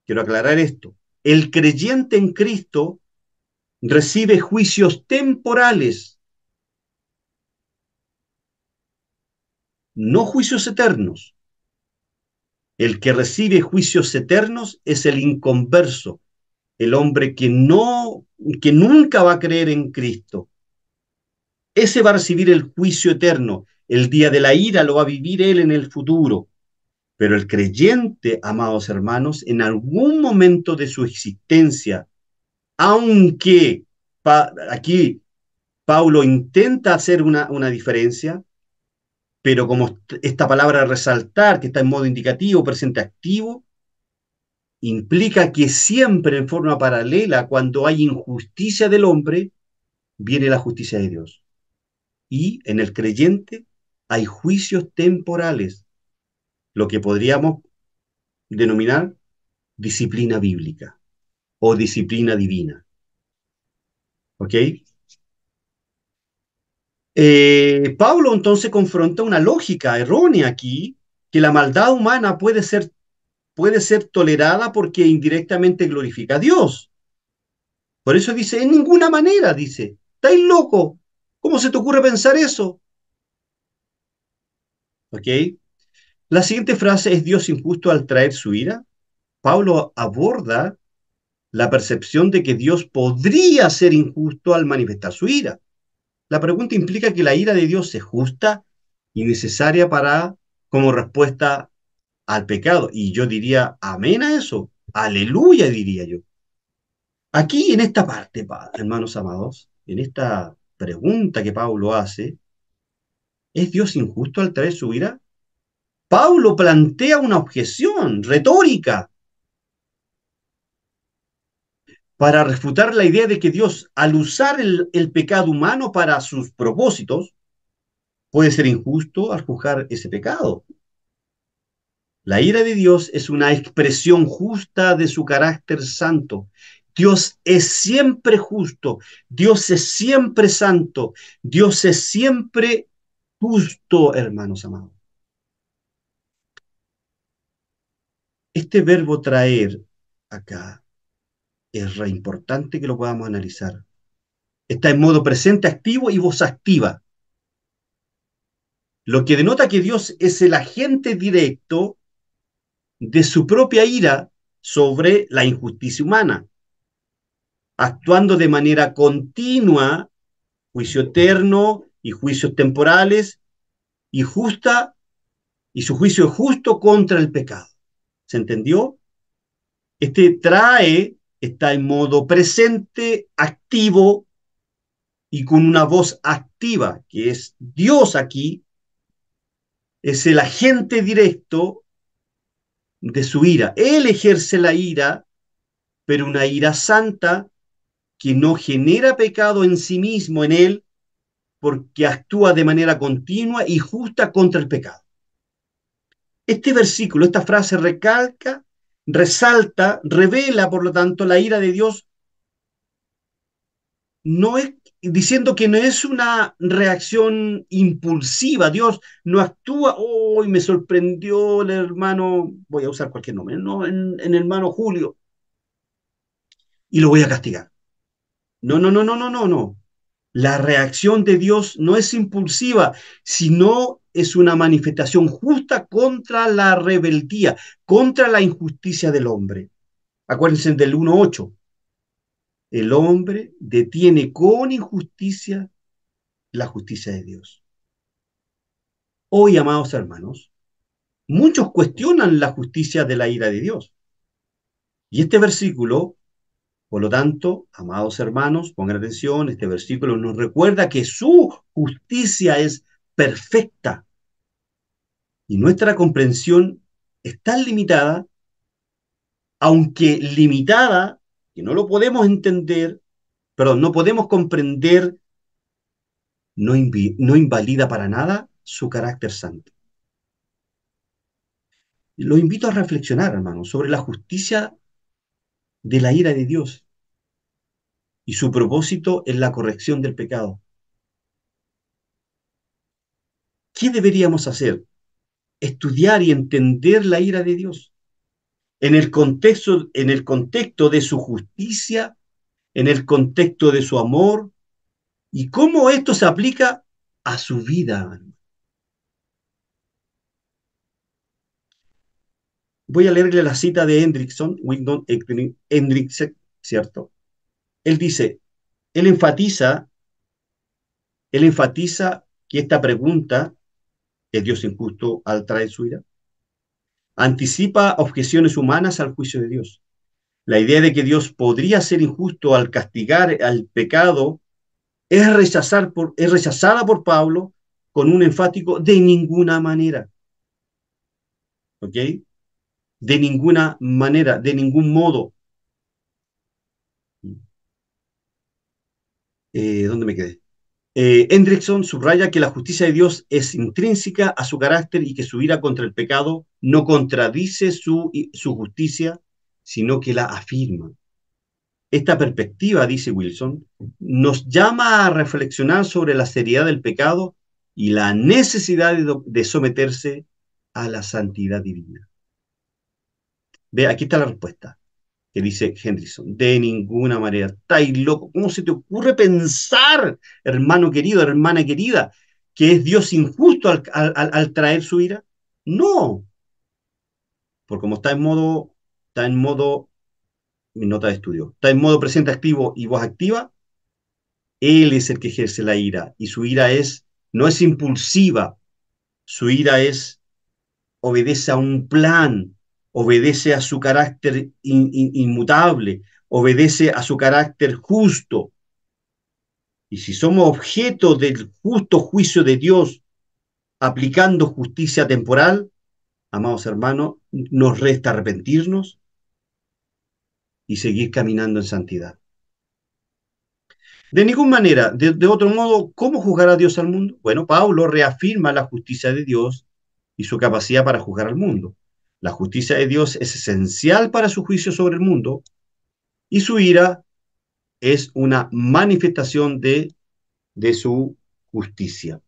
quiero aclarar esto, el creyente en Cristo recibe juicios temporales, no juicios eternos. El que recibe juicios eternos es el inconverso, el hombre que nunca va a creer en Cristo. Ese va a recibir el juicio eterno. El día de la ira lo va a vivir él en el futuro. Pero el creyente, amados hermanos, en algún momento de su existencia, aunque aquí Paulo intenta hacer una diferencia, pero como esta palabra resaltar, que está en modo indicativo, presente activo, implica que siempre en forma paralela, cuando hay injusticia del hombre, viene la justicia de Dios. Y en el creyente hay juicios temporales, lo que podríamos denominar disciplina bíblica o disciplina divina. ¿Ok? Pablo entonces confronta una lógica errónea aquí, que la maldad humana puede ser tolerada porque indirectamente glorifica a Dios. Por eso dice, en ninguna manera, dice, estáis loco, ¿cómo se te ocurre pensar eso? ¿Ok? La siguiente frase es Dios injusto al traer su ira. Pablo aborda la percepción de que Dios podría ser injusto al manifestar su ira. La pregunta implica que la ira de Dios es justa y necesaria como respuesta al pecado. Y yo diría, amén a eso. Aleluya, diría yo. Aquí en esta parte, hermanos amados, en esta pregunta que Pablo hace, ¿es Dios injusto al traer su ira? Pablo plantea una objeción retórica para refutar la idea de que Dios, al usar el pecado humano para sus propósitos, puede ser injusto al juzgar ese pecado. La ira de Dios es una expresión justa de su carácter santo. Dios es siempre justo, Dios es siempre santo, Dios es siempre justo, hermanos amados. Este verbo traer acá es re importante que lo podamos analizar. Está en modo presente activo y voz activa, lo que denota que Dios es el agente directo de su propia ira sobre la injusticia humana, actuando de manera continua, juicio eterno y juicios temporales, y justa, y su juicio es justo contra el pecado. ¿Se entendió? Este trae está en modo presente, activo y con una voz activa, que es Dios aquí, es el agente directo de su ira. Él ejerce la ira, pero una ira santa que no genera pecado en sí mismo en él, porque actúa de manera continua y justa contra el pecado. Este versículo, esta frase recalca, resalta, revela, por lo tanto, la ira de Dios no es diciendo que no es una reacción impulsiva. Dios no actúa, hoy me sorprendió el hermano, voy a usar cualquier nombre, no, en el hermano Julio, y lo voy a castigar. No, no, no, no, no, no, no. La reacción de Dios no es impulsiva, sino es una manifestación justa contra la rebeldía, contra la injusticia del hombre. Acuérdense del 1:8. El hombre detiene con injusticia la justicia de Dios. Hoy, amados hermanos, muchos cuestionan la justicia de la ira de Dios. Y este versículo, por lo tanto, amados hermanos, pongan atención, este versículo nos recuerda que su justicia es perfecta y nuestra comprensión es tan limitada, aunque limitada, que no lo podemos entender, perdón, no podemos comprender, no invalida para nada su carácter santo. Lo invito a reflexionar, hermanos, sobre la justicia de la ira de Dios y su propósito en la corrección del pecado. ¿Qué deberíamos hacer? Estudiar y entender la ira de Dios en el contexto de su justicia, en el contexto de su amor y cómo esto se aplica a su vida. Voy a leerle la cita de Hendrickson, Wyndon Hendrickson, ¿cierto? Él dice, él enfatiza, él enfatiza que esta pregunta, ¿es Dios injusto al traer su ira? Anticipa objeciones humanas al juicio de Dios. La idea de que Dios podría ser injusto al castigar al pecado es rechazada por Pablo con un enfático de ninguna manera. ¿Ok? De ninguna manera, de ningún modo. ¿Dónde me quedé? Hendrickson subraya que la justicia de Dios es intrínseca a su carácter y que su ira contra el pecado no contradice su justicia, sino que la afirma. Esta perspectiva, dice Wilson, nos llama a reflexionar sobre la seriedad del pecado y la necesidad de someterse a la santidad divina. Ve, aquí está la respuesta que dice Henderson. De ninguna manera. Estáis loco. ¿Cómo se te ocurre pensar, hermano querido, hermana querida, que es Dios injusto al traer su ira? No. Porque como está en modo, mi nota de estudio, está en modo presente activo y voz activa, Él es el que ejerce la ira y su ira no es impulsiva, su ira obedece a un plan, obedece a su carácter inmutable, obedece a su carácter justo. Y si somos objeto del justo juicio de Dios aplicando justicia temporal, amados hermanos, nos resta arrepentirnos y seguir caminando en santidad. De ninguna manera, de otro modo, ¿cómo juzgará Dios al mundo? Bueno, Pablo reafirma la justicia de Dios y su capacidad para juzgar al mundo. La justicia de Dios es esencial para su juicio sobre el mundo y su ira es una manifestación de su justicia.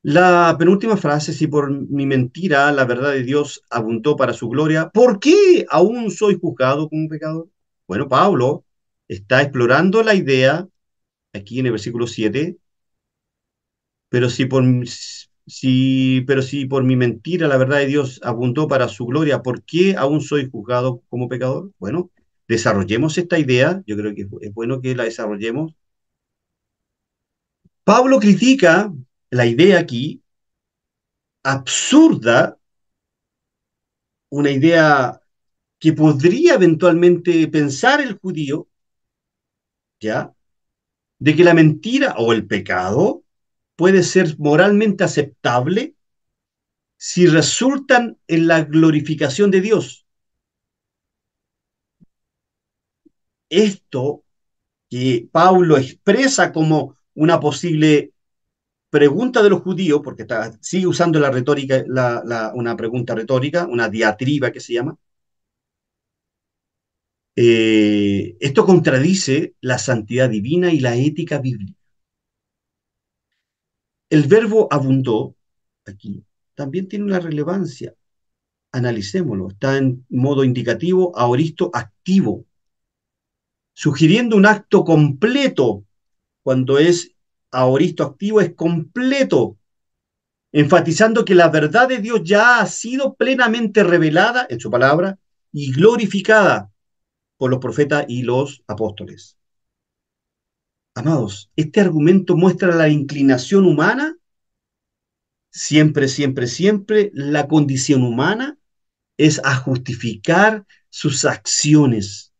La penúltima frase, si por mi mentira la verdad de Dios abundó para su gloria, ¿por qué aún soy juzgado como un pecador? Bueno, Pablo está explorando la idea aquí en el versículo 7, pero pero si por mi mentira la verdad de Dios abundó para su gloria, ¿por qué aún soy juzgado como pecador? Bueno, desarrollemos esta idea, yo creo que es bueno que la desarrollemos. Pablo critica la idea aquí absurda, una idea que podría eventualmente pensar el judío, ¿ya? De que la mentira o el pecado puede ser moralmente aceptable si resultan en la glorificación de Dios. Esto que Pablo expresa como una posible pregunta de los judíos, porque sigue usando la retórica, una pregunta retórica, una diatriba que se llama, Esto contradice la santidad divina y la ética bíblica. El verbo abundó aquí también tiene una relevancia. Analicémoslo. Está en modo indicativo, aoristo activo, sugiriendo un acto completo. Cuando es aoristo activo es completo, enfatizando que la verdad de Dios ya ha sido plenamente revelada en su palabra y glorificada por los profetas y los apóstoles. Amados, este argumento muestra la inclinación humana, siempre, siempre, siempre, la condición humana es a justificar sus acciones,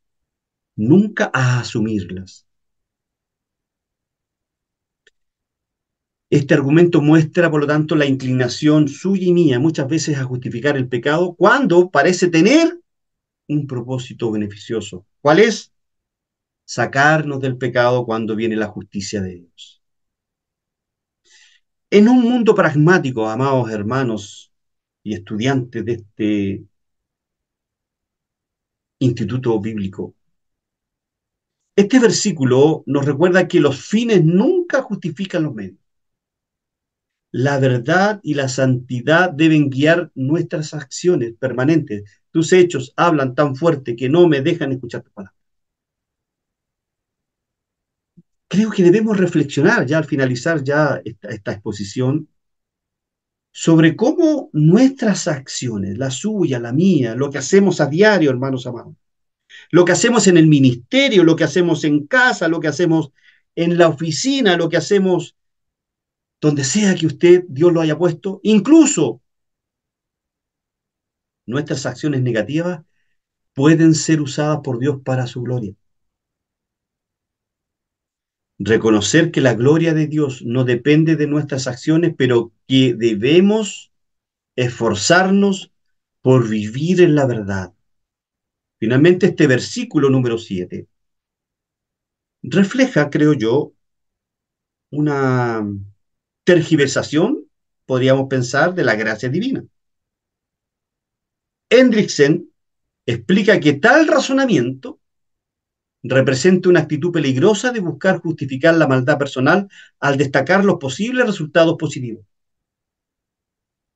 nunca a asumirlas. Este argumento muestra, por lo tanto, la inclinación suya y mía muchas veces a justificar el pecado cuando parece tener un propósito beneficioso. ¿Cuál es? Sacarnos del pecado cuando viene la justicia de Dios. En un mundo pragmático, amados hermanos y estudiantes de este instituto bíblico, este versículo nos recuerda que los fines nunca justifican los medios. La verdad y la santidad deben guiar nuestras acciones permanentes. Tus hechos hablan tan fuerte que no me dejan escuchar tus palabras. Creo que debemos reflexionar ya al finalizar ya esta exposición sobre cómo nuestras acciones, la suya, la mía, lo que hacemos a diario, hermanos amados, lo que hacemos en el ministerio, lo que hacemos en casa, lo que hacemos en la oficina, lo que hacemos donde sea que usted, Dios lo haya puesto, incluso nuestras acciones negativas pueden ser usadas por Dios para su gloria. Reconocer que la gloria de Dios no depende de nuestras acciones, pero que debemos esforzarnos por vivir en la verdad. Finalmente, este versículo número 7 refleja, creo yo, una tergiversación, podríamos pensar, de la gracia divina. Hendrickson explica que tal razonamiento representa una actitud peligrosa de buscar justificar la maldad personal al destacar los posibles resultados positivos.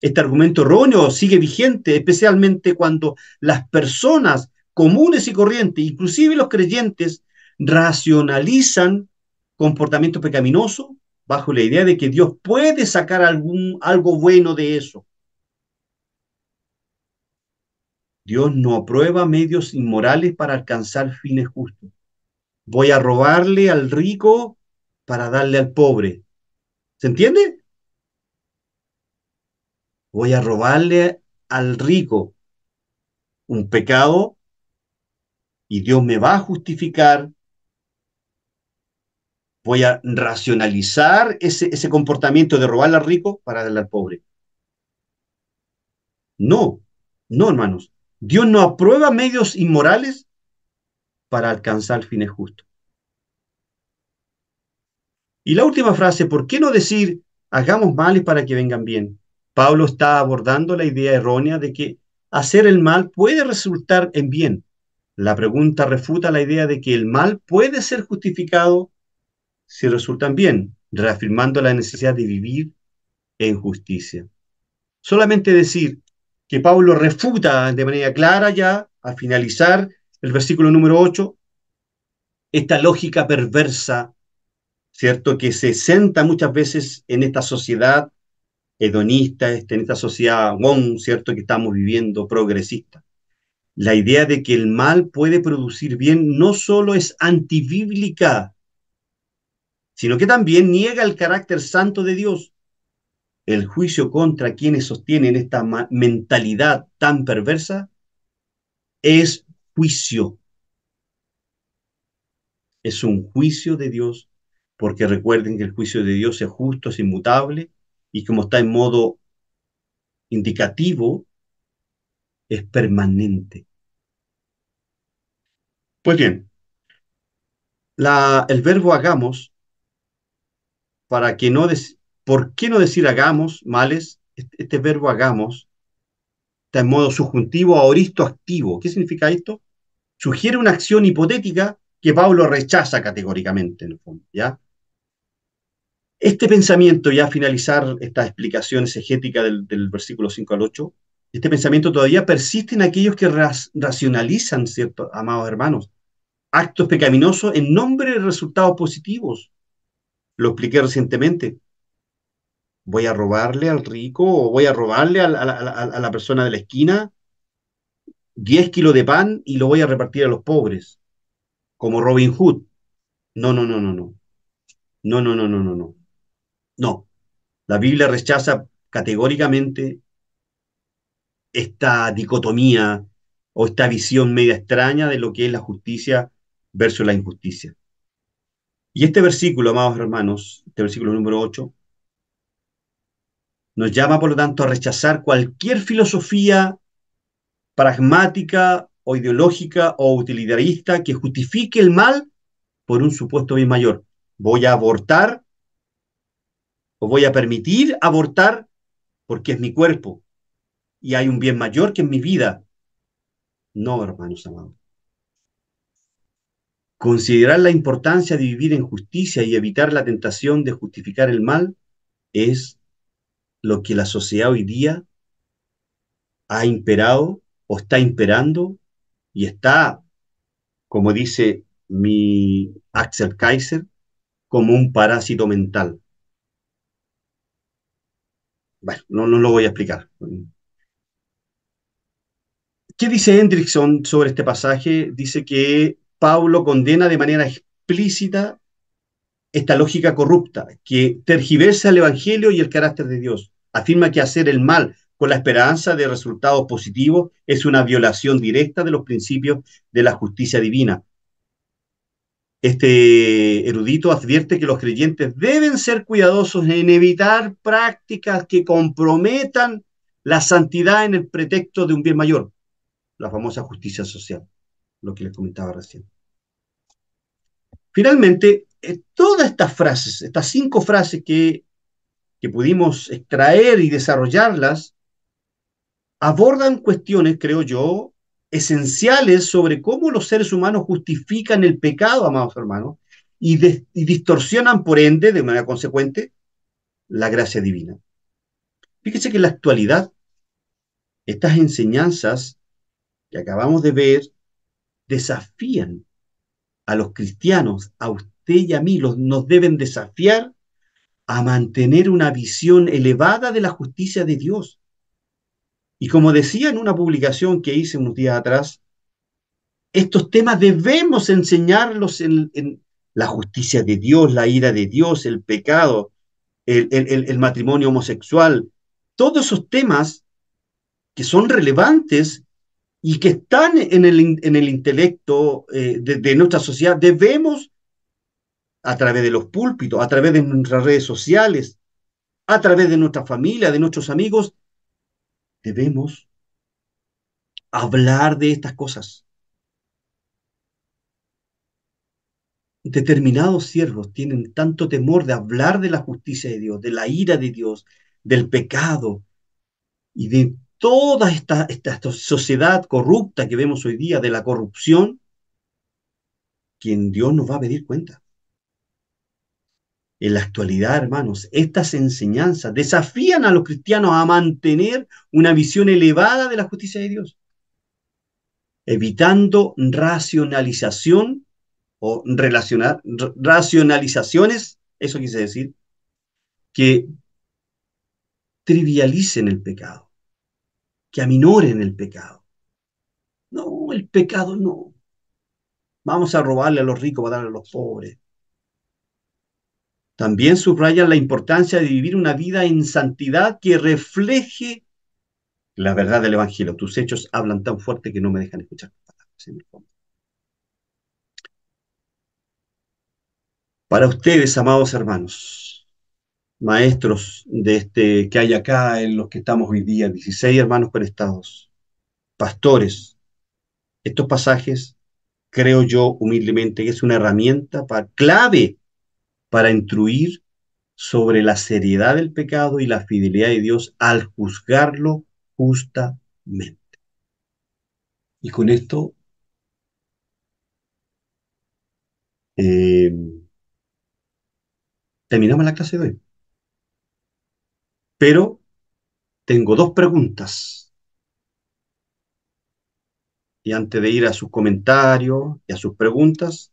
Este argumento erróneo sigue vigente, especialmente cuando las personas comunes y corrientes, inclusive los creyentes, racionalizan comportamientos pecaminosos bajo la idea de que Dios puede sacar algo bueno de eso. Dios no aprueba medios inmorales para alcanzar fines justos. Voy a robarle al rico para darle al pobre. ¿Se entiende? Voy a robarle al rico un pecado y Dios me va a justificar. Voy a racionalizar ese comportamiento de robarle al rico para darle al pobre. No, no, hermanos. Dios no aprueba medios inmorales para alcanzar fines justos. Y la última frase, ¿por qué no decir hagamos males para que vengan bien? Pablo está abordando la idea errónea de que hacer el mal puede resultar en bien. La pregunta refuta la idea de que el mal puede ser justificado si resultan bien, reafirmando la necesidad de vivir en justicia. Solamente decir que Pablo refuta de manera clara ya, al finalizar el versículo número 8, esta lógica perversa, ¿cierto? Que se senta muchas veces en esta sociedad hedonista, en esta sociedad ¿cierto? Que estamos viviendo progresista. La idea de que el mal puede producir bien no solo es antibíblica, sino que también niega el carácter santo de Dios. El juicio contra quienes sostienen esta mentalidad tan perversa es juicio, es un juicio de Dios, porque recuerden que el juicio de Dios es justo, es inmutable, y como está en modo indicativo, es permanente. Pues bien, el verbo hagamos, para que no ¿por qué no decir hagamos males? Este verbo hagamos está en modo subjuntivo aoristo activo. ¿Qué significa esto? Sugiere una acción hipotética que Pablo rechaza categóricamente, en el fondo, ¿ya? Este pensamiento, ya a finalizar esta explicación exegética del versículo 5 al 8, este pensamiento todavía persiste en aquellos que racionalizan, ¿cierto, amados hermanos? Actos pecaminosos en nombre de resultados positivos. Lo expliqué recientemente. Voy a robarle al rico o voy a robarle a la persona de la esquina 10 kilos de pan y lo voy a repartir a los pobres, como Robin Hood. No, no, no, no, no. No, no, no, no, no, no. No. La Biblia rechaza categóricamente esta dicotomía o esta visión media extraña de lo que es la justicia versus la injusticia. Y este versículo, amados hermanos, este versículo número 8, nos llama, por lo tanto, a rechazar cualquier filosofía pragmática o ideológica o utilitarista que justifique el mal por un supuesto bien mayor. Voy a abortar o voy a permitir abortar porque es mi cuerpo y hay un bien mayor que es mi vida. No, hermanos amados. Considerar la importancia de vivir en justicia y evitar la tentación de justificar el mal es lo que la sociedad hoy día ha imperado o está imperando y está, como dice mi Axel Kaiser, como un parásito mental. Bueno, no lo voy a explicar. ¿Qué dice Hendrickson sobre este pasaje? Dice que Pablo condena de manera explícita esta lógica corrupta que tergiversa el Evangelio y el carácter de Dios. Afirma que hacer el mal con la esperanza de resultados positivos es una violación directa de los principios de la justicia divina. Este erudito advierte que los creyentes deben ser cuidadosos en evitar prácticas que comprometan la santidad en el pretexto de un bien mayor, la famosa justicia social, lo que les comentaba recién. Finalmente, todas estas frases, estas 5 frases que pudimos extraer y desarrollarlas, abordan cuestiones, creo yo, esenciales sobre cómo los seres humanos justifican el pecado, amados hermanos, y distorsionan, por ende, de manera consecuente, la gracia divina. Fíjese que en la actualidad, estas enseñanzas que acabamos de ver desafían a los cristianos, a usted y a mí, nos deben desafiar a mantener una visión elevada de la justicia de Dios. Y como decía en una publicación que hice unos días atrás, estos temas debemos enseñarlos en la justicia de Dios, la ira de Dios, el pecado, el matrimonio homosexual, todos esos temas que son relevantes y que están en el intelecto de nuestra sociedad, debemos, a través de los púlpitos, a través de nuestras redes sociales, a través de nuestra familia, de nuestros amigos, debemos hablar de estas cosas. Determinados siervos tienen tanto temor de hablar de la justicia de Dios, de la ira de Dios, del pecado y de toda esta sociedad corrupta que vemos hoy día, de la corrupción, que en Dios nos va a pedir cuenta. En la actualidad, hermanos, estas enseñanzas desafían a los cristianos a mantener una visión elevada de la justicia de Dios, evitando racionalización o racionalizaciones, eso quise decir, que trivialicen el pecado, que aminoren el pecado. No, el pecado no. Vamos a robarle a los ricos para darle a los pobres. También subrayan la importancia de vivir una vida en santidad que refleje la verdad del Evangelio. Tus hechos hablan tan fuerte que no me dejan escuchar palabras. Para ustedes, amados hermanos, maestros de este que hay acá, en los que estamos hoy día, 16 hermanos conectados, pastores, estos pasajes, creo yo humildemente, que es una herramienta clave para instruir sobre la seriedad del pecado y la fidelidad de Dios al juzgarlo justamente. Y con esto Terminamos la clase de hoy. Pero tengo dos preguntas. Y antes de ir a sus comentarios y a sus preguntas,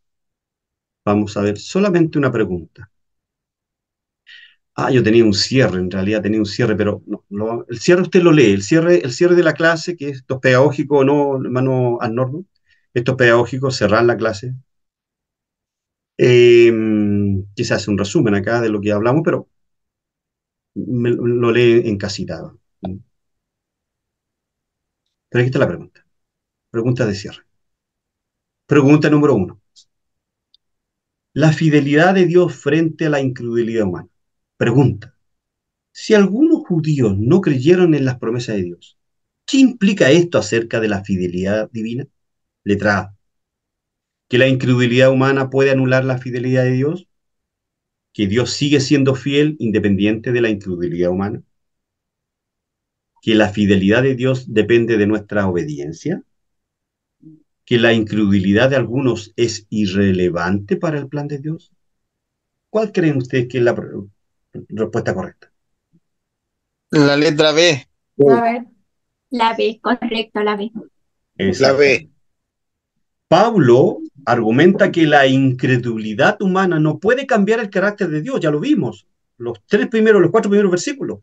vamos a ver solamente una pregunta. Yo tenía un cierre, en realidad tenía un cierre, pero el cierre usted lo lee, el cierre de la clase, que esto es pedagógico o no, hermano Arnoldo, esto es pedagógico, cerrar la clase. Quizás un resumen acá de lo que hablamos, pero lo lee en casita. Pero aquí está la pregunta. Pregunta de cierre. Pregunta número uno. La fidelidad de Dios frente a la incredulidad humana. Pregunta. Si algunos judíos no creyeron en las promesas de Dios, ¿qué implica esto acerca de la fidelidad divina? Letra A. Que la incredulidad humana puede anular la fidelidad de Dios. Que Dios sigue siendo fiel independiente de la incredulidad humana. Que la fidelidad de Dios depende de nuestra obediencia. Que la incredulidad de algunos es irrelevante para el plan de Dios. ¿Cuál creen ustedes que es la respuesta correcta? La letra B. A ver, la B, correcto, la B. La Exacto. B. Pablo argumenta que la incredulidad humana no puede cambiar el carácter de Dios, ya lo vimos, los cuatro primeros versículos.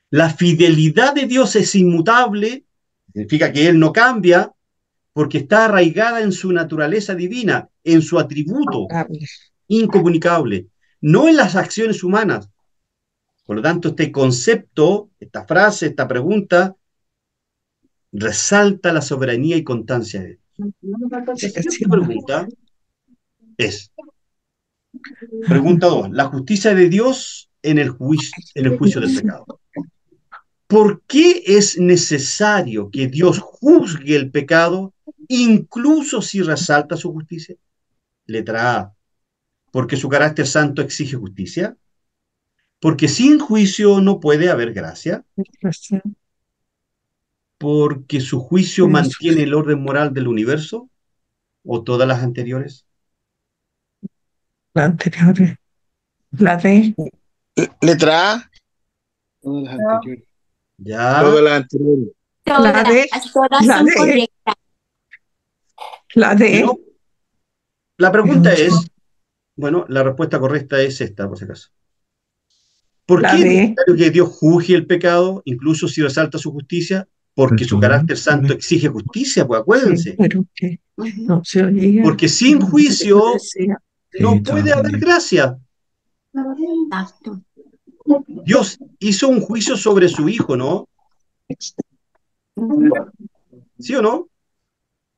La fidelidad de Dios es inmutable, significa que Él no cambia, porque está arraigada en su naturaleza divina, en su atributo incomunicable, no en las acciones humanas. Por lo tanto, este concepto, esta frase, esta pregunta, resalta la soberanía y constancia de Dios. La siguiente pregunta es, pregunta 2. La justicia de Dios en el juicio del pecado. ¿Por qué es necesario que Dios juzgue el pecado incluso si resalta su justicia? Letra A. Porque su carácter santo exige justicia. Porque sin juicio no puede haber gracia. Porque su juicio mantiene el orden moral del universo. ¿O todas las anteriores? La anterior, la D, Letra A. No. Ya. Todas las anteriores. la D, Todas la son D, correctas. la Bueno, D. la pregunta es, bueno, la respuesta correcta es esta, por si acaso. ¿Por La qué es D. necesario que Dios juzgue el pecado, incluso si resalta su justicia? Porque su carácter santo exige justicia, pues Sí, acuérdense. pero que no se oía. Porque sin juicio Decía, no puede haber gracia. Exacto. Dios hizo un juicio sobre su hijo, ¿no? ¿Sí o no?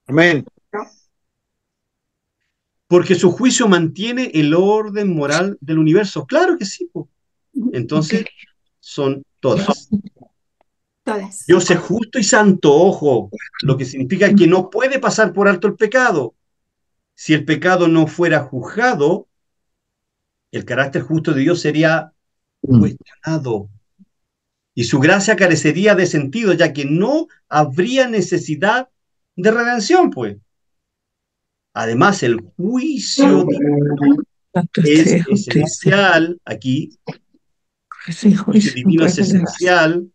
Amén. Porque su juicio mantiene el orden moral del universo. Claro que sí, pues. Entonces, son todas. Todas. Dios es justo y santo, ojo, lo que significa que no puede pasar por alto el pecado. Si el pecado no fuera juzgado, el carácter justo de Dios sería cuestionado y su gracia carecería de sentido, ya que no habría necesidad de redención, pues. Además, el juicio divino tanto es este justicia, esencial aquí, ese el juicio juicio no divino puede es darse, esencial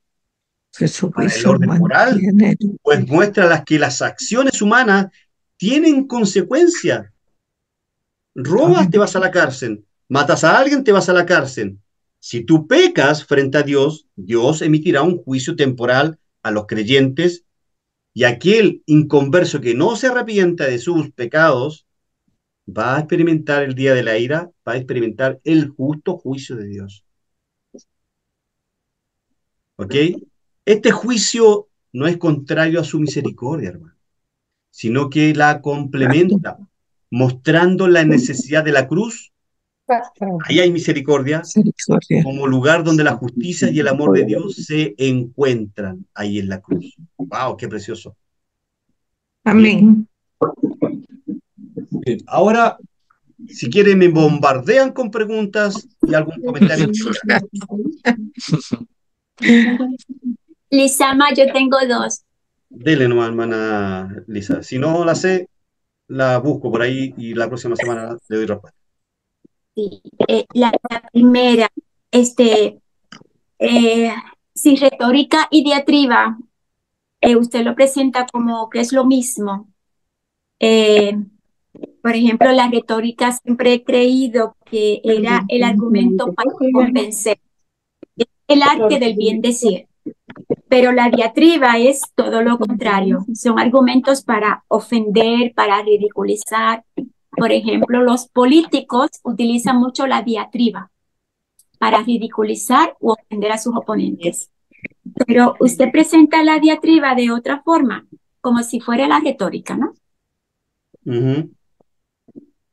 que su para el juicio orden moral, mantiene pues muestra que las acciones humanas tienen consecuencias. Robas, te vas a la cárcel. Matas a alguien, te vas a la cárcel. Si tú pecas frente a Dios, Dios emitirá un juicio temporal a los creyentes y aquel inconverso que no se arrepienta de sus pecados va a experimentar el día de la ira, va a experimentar el justo juicio de Dios. ¿Ok? Este juicio no es contrario a su misericordia, hermano, sino que la complementa, mostrando la necesidad de la cruz. Ahí hay misericordia, misericordia. como lugar donde la justicia y el amor de Dios se encuentran ahí en la cruz. ¡Wow! ¡Qué precioso! Bien, Amén. bien. Ahora, si quieren, me bombardean con preguntas y algún comentario especial. Lisama, yo tengo dos. Dele nomás, hermana Lisa. Si no la sé, la busco por ahí y la próxima semana le doy respuesta. Sí, la primera, si retórica y diatriba, usted lo presenta como que es lo mismo. Eh, por ejemplo, la retórica siempre he creído que era el argumento para convencer, el arte del bien decir. Pero la diatriba es todo lo contrario. Son argumentos para ofender, para ridiculizar. Por ejemplo, los políticos utilizan mucho la diatriba para ridiculizar u ofender a sus oponentes. Pero usted presenta la diatriba de otra forma, como si fuera la retórica, ¿no? Ujú.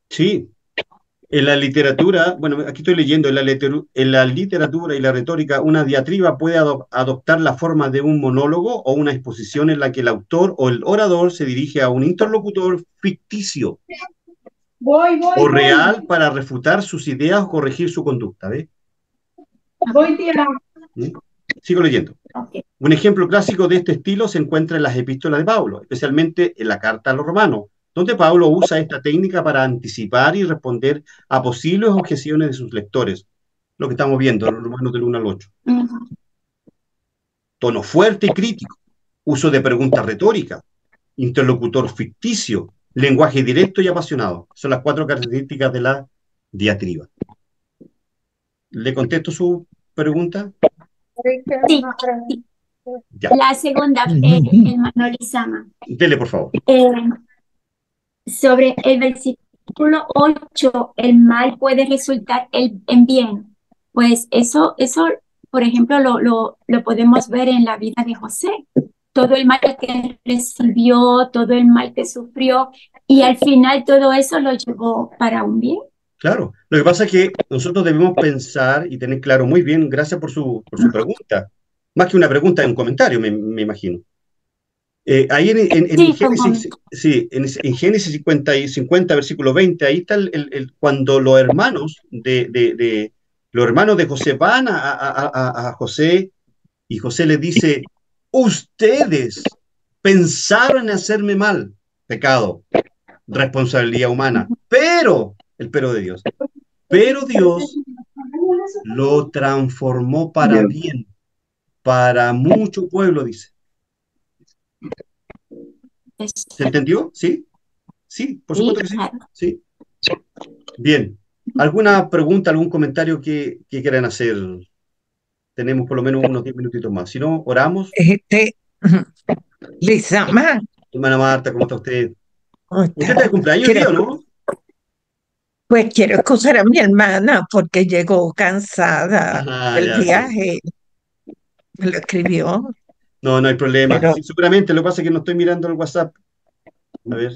Sí, en la literatura, bueno, aquí estoy leyendo, en la literatura y la retórica, una diatriba puede adoptar la forma de un monólogo o una exposición en la que el autor o el orador se dirige a un interlocutor ficticio o real para refutar sus ideas o corregir su conducta, ¿ves? ¿Mm? Sigo leyendo. Okay. Un ejemplo clásico de este estilo se encuentra en las epístolas de Pablo, especialmente en la carta a los romanos, donde Pablo usa esta técnica para anticipar y responder a posibles objeciones de sus lectores. Lo que estamos viendo, en los Romanos del 1 al 8. Tono fuerte y crítico, uso de preguntas retóricas, interlocutor ficticio, lenguaje directo y apasionado. Son las 4 características de la diatriba. ¿Le contesto su pregunta? Sí, sí. Ya. La segunda, hermano Lizama. Dele, por favor. Sobre el versículo 8, el mal puede resultar en bien. Pues eso, por ejemplo, lo podemos ver en la vida de José. Todo el mal que recibió, todo el mal que sufrió, y al final todo eso lo llevó para un bien. Claro, lo que pasa es que nosotros debemos pensar y tener claro muy bien, gracias por su pregunta, más que una pregunta, es un comentario, me imagino. Ahí Sí, Génesis, sí, en Génesis 50, versículo 20, ahí está cuando los hermanos los hermanos de José van a José y José les dice, ustedes pensaron en hacerme mal, pecado, responsabilidad humana, pero, el pero de Dios, pero Dios lo transformó para bien, para mucho pueblo, dice. ¿Se entendió? ¿Sí? Sí, por supuesto que sí. Claro. Sí. Bien. ¿Alguna pregunta, algún comentario que quieran hacer? Tenemos por lo menos unos 10 minutitos más. Si no, oramos. Lizama, Hermana Marta, ¿cómo está usted? ¿cómo ¿Usted está? está de cumpleaños hoy día o no? Pues quiero excusar a mi hermana porque llegó cansada Ah, del ya, ok. viaje. Me lo escribió, No, no hay problema. pero Sí, seguramente, lo que pasa es que no estoy mirando el WhatsApp. A ver.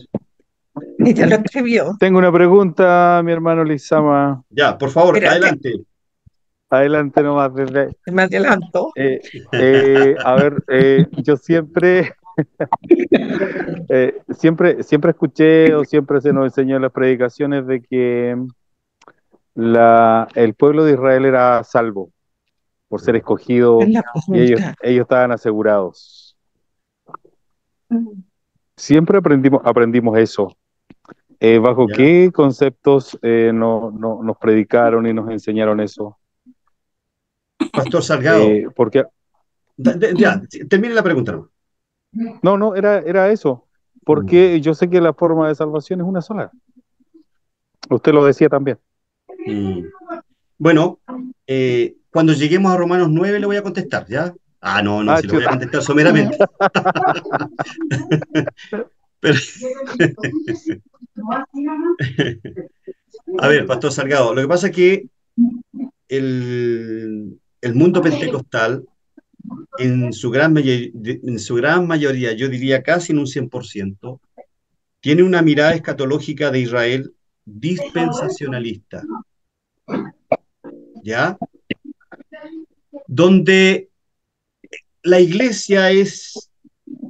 ella lo escribió. Tengo una pregunta, mi hermano Lizama. Ya, por favor, Espérate, adelante. Adelante nomás desde. me adelanto. A ver, yo siempre escuché o siempre se nos enseñó en las predicaciones de que el pueblo de Israel era salvo por ser escogido Es la y ellos pregunta. estaban asegurados. Siempre aprendimos eso. ¿Bajo Ya. qué conceptos nos predicaron y nos enseñaron eso? Pastor Salgado. Porque Ya, termine la pregunta, ¿no? no, era eso. Porque yo sé que la forma de salvación es una sola. Usted lo decía también. Bueno, cuando lleguemos a Romanos 9 le voy a contestar, ¿ya? Ah, no, si le voy a Chuta. contestar someramente. Pero, a ver, Pastor Salgado, lo que pasa es que el mundo pentecostal, en su gran mayoría, yo diría casi en un 100%, tiene una mirada escatológica de Israel dispensacionalista, ¿ya? Donde la iglesia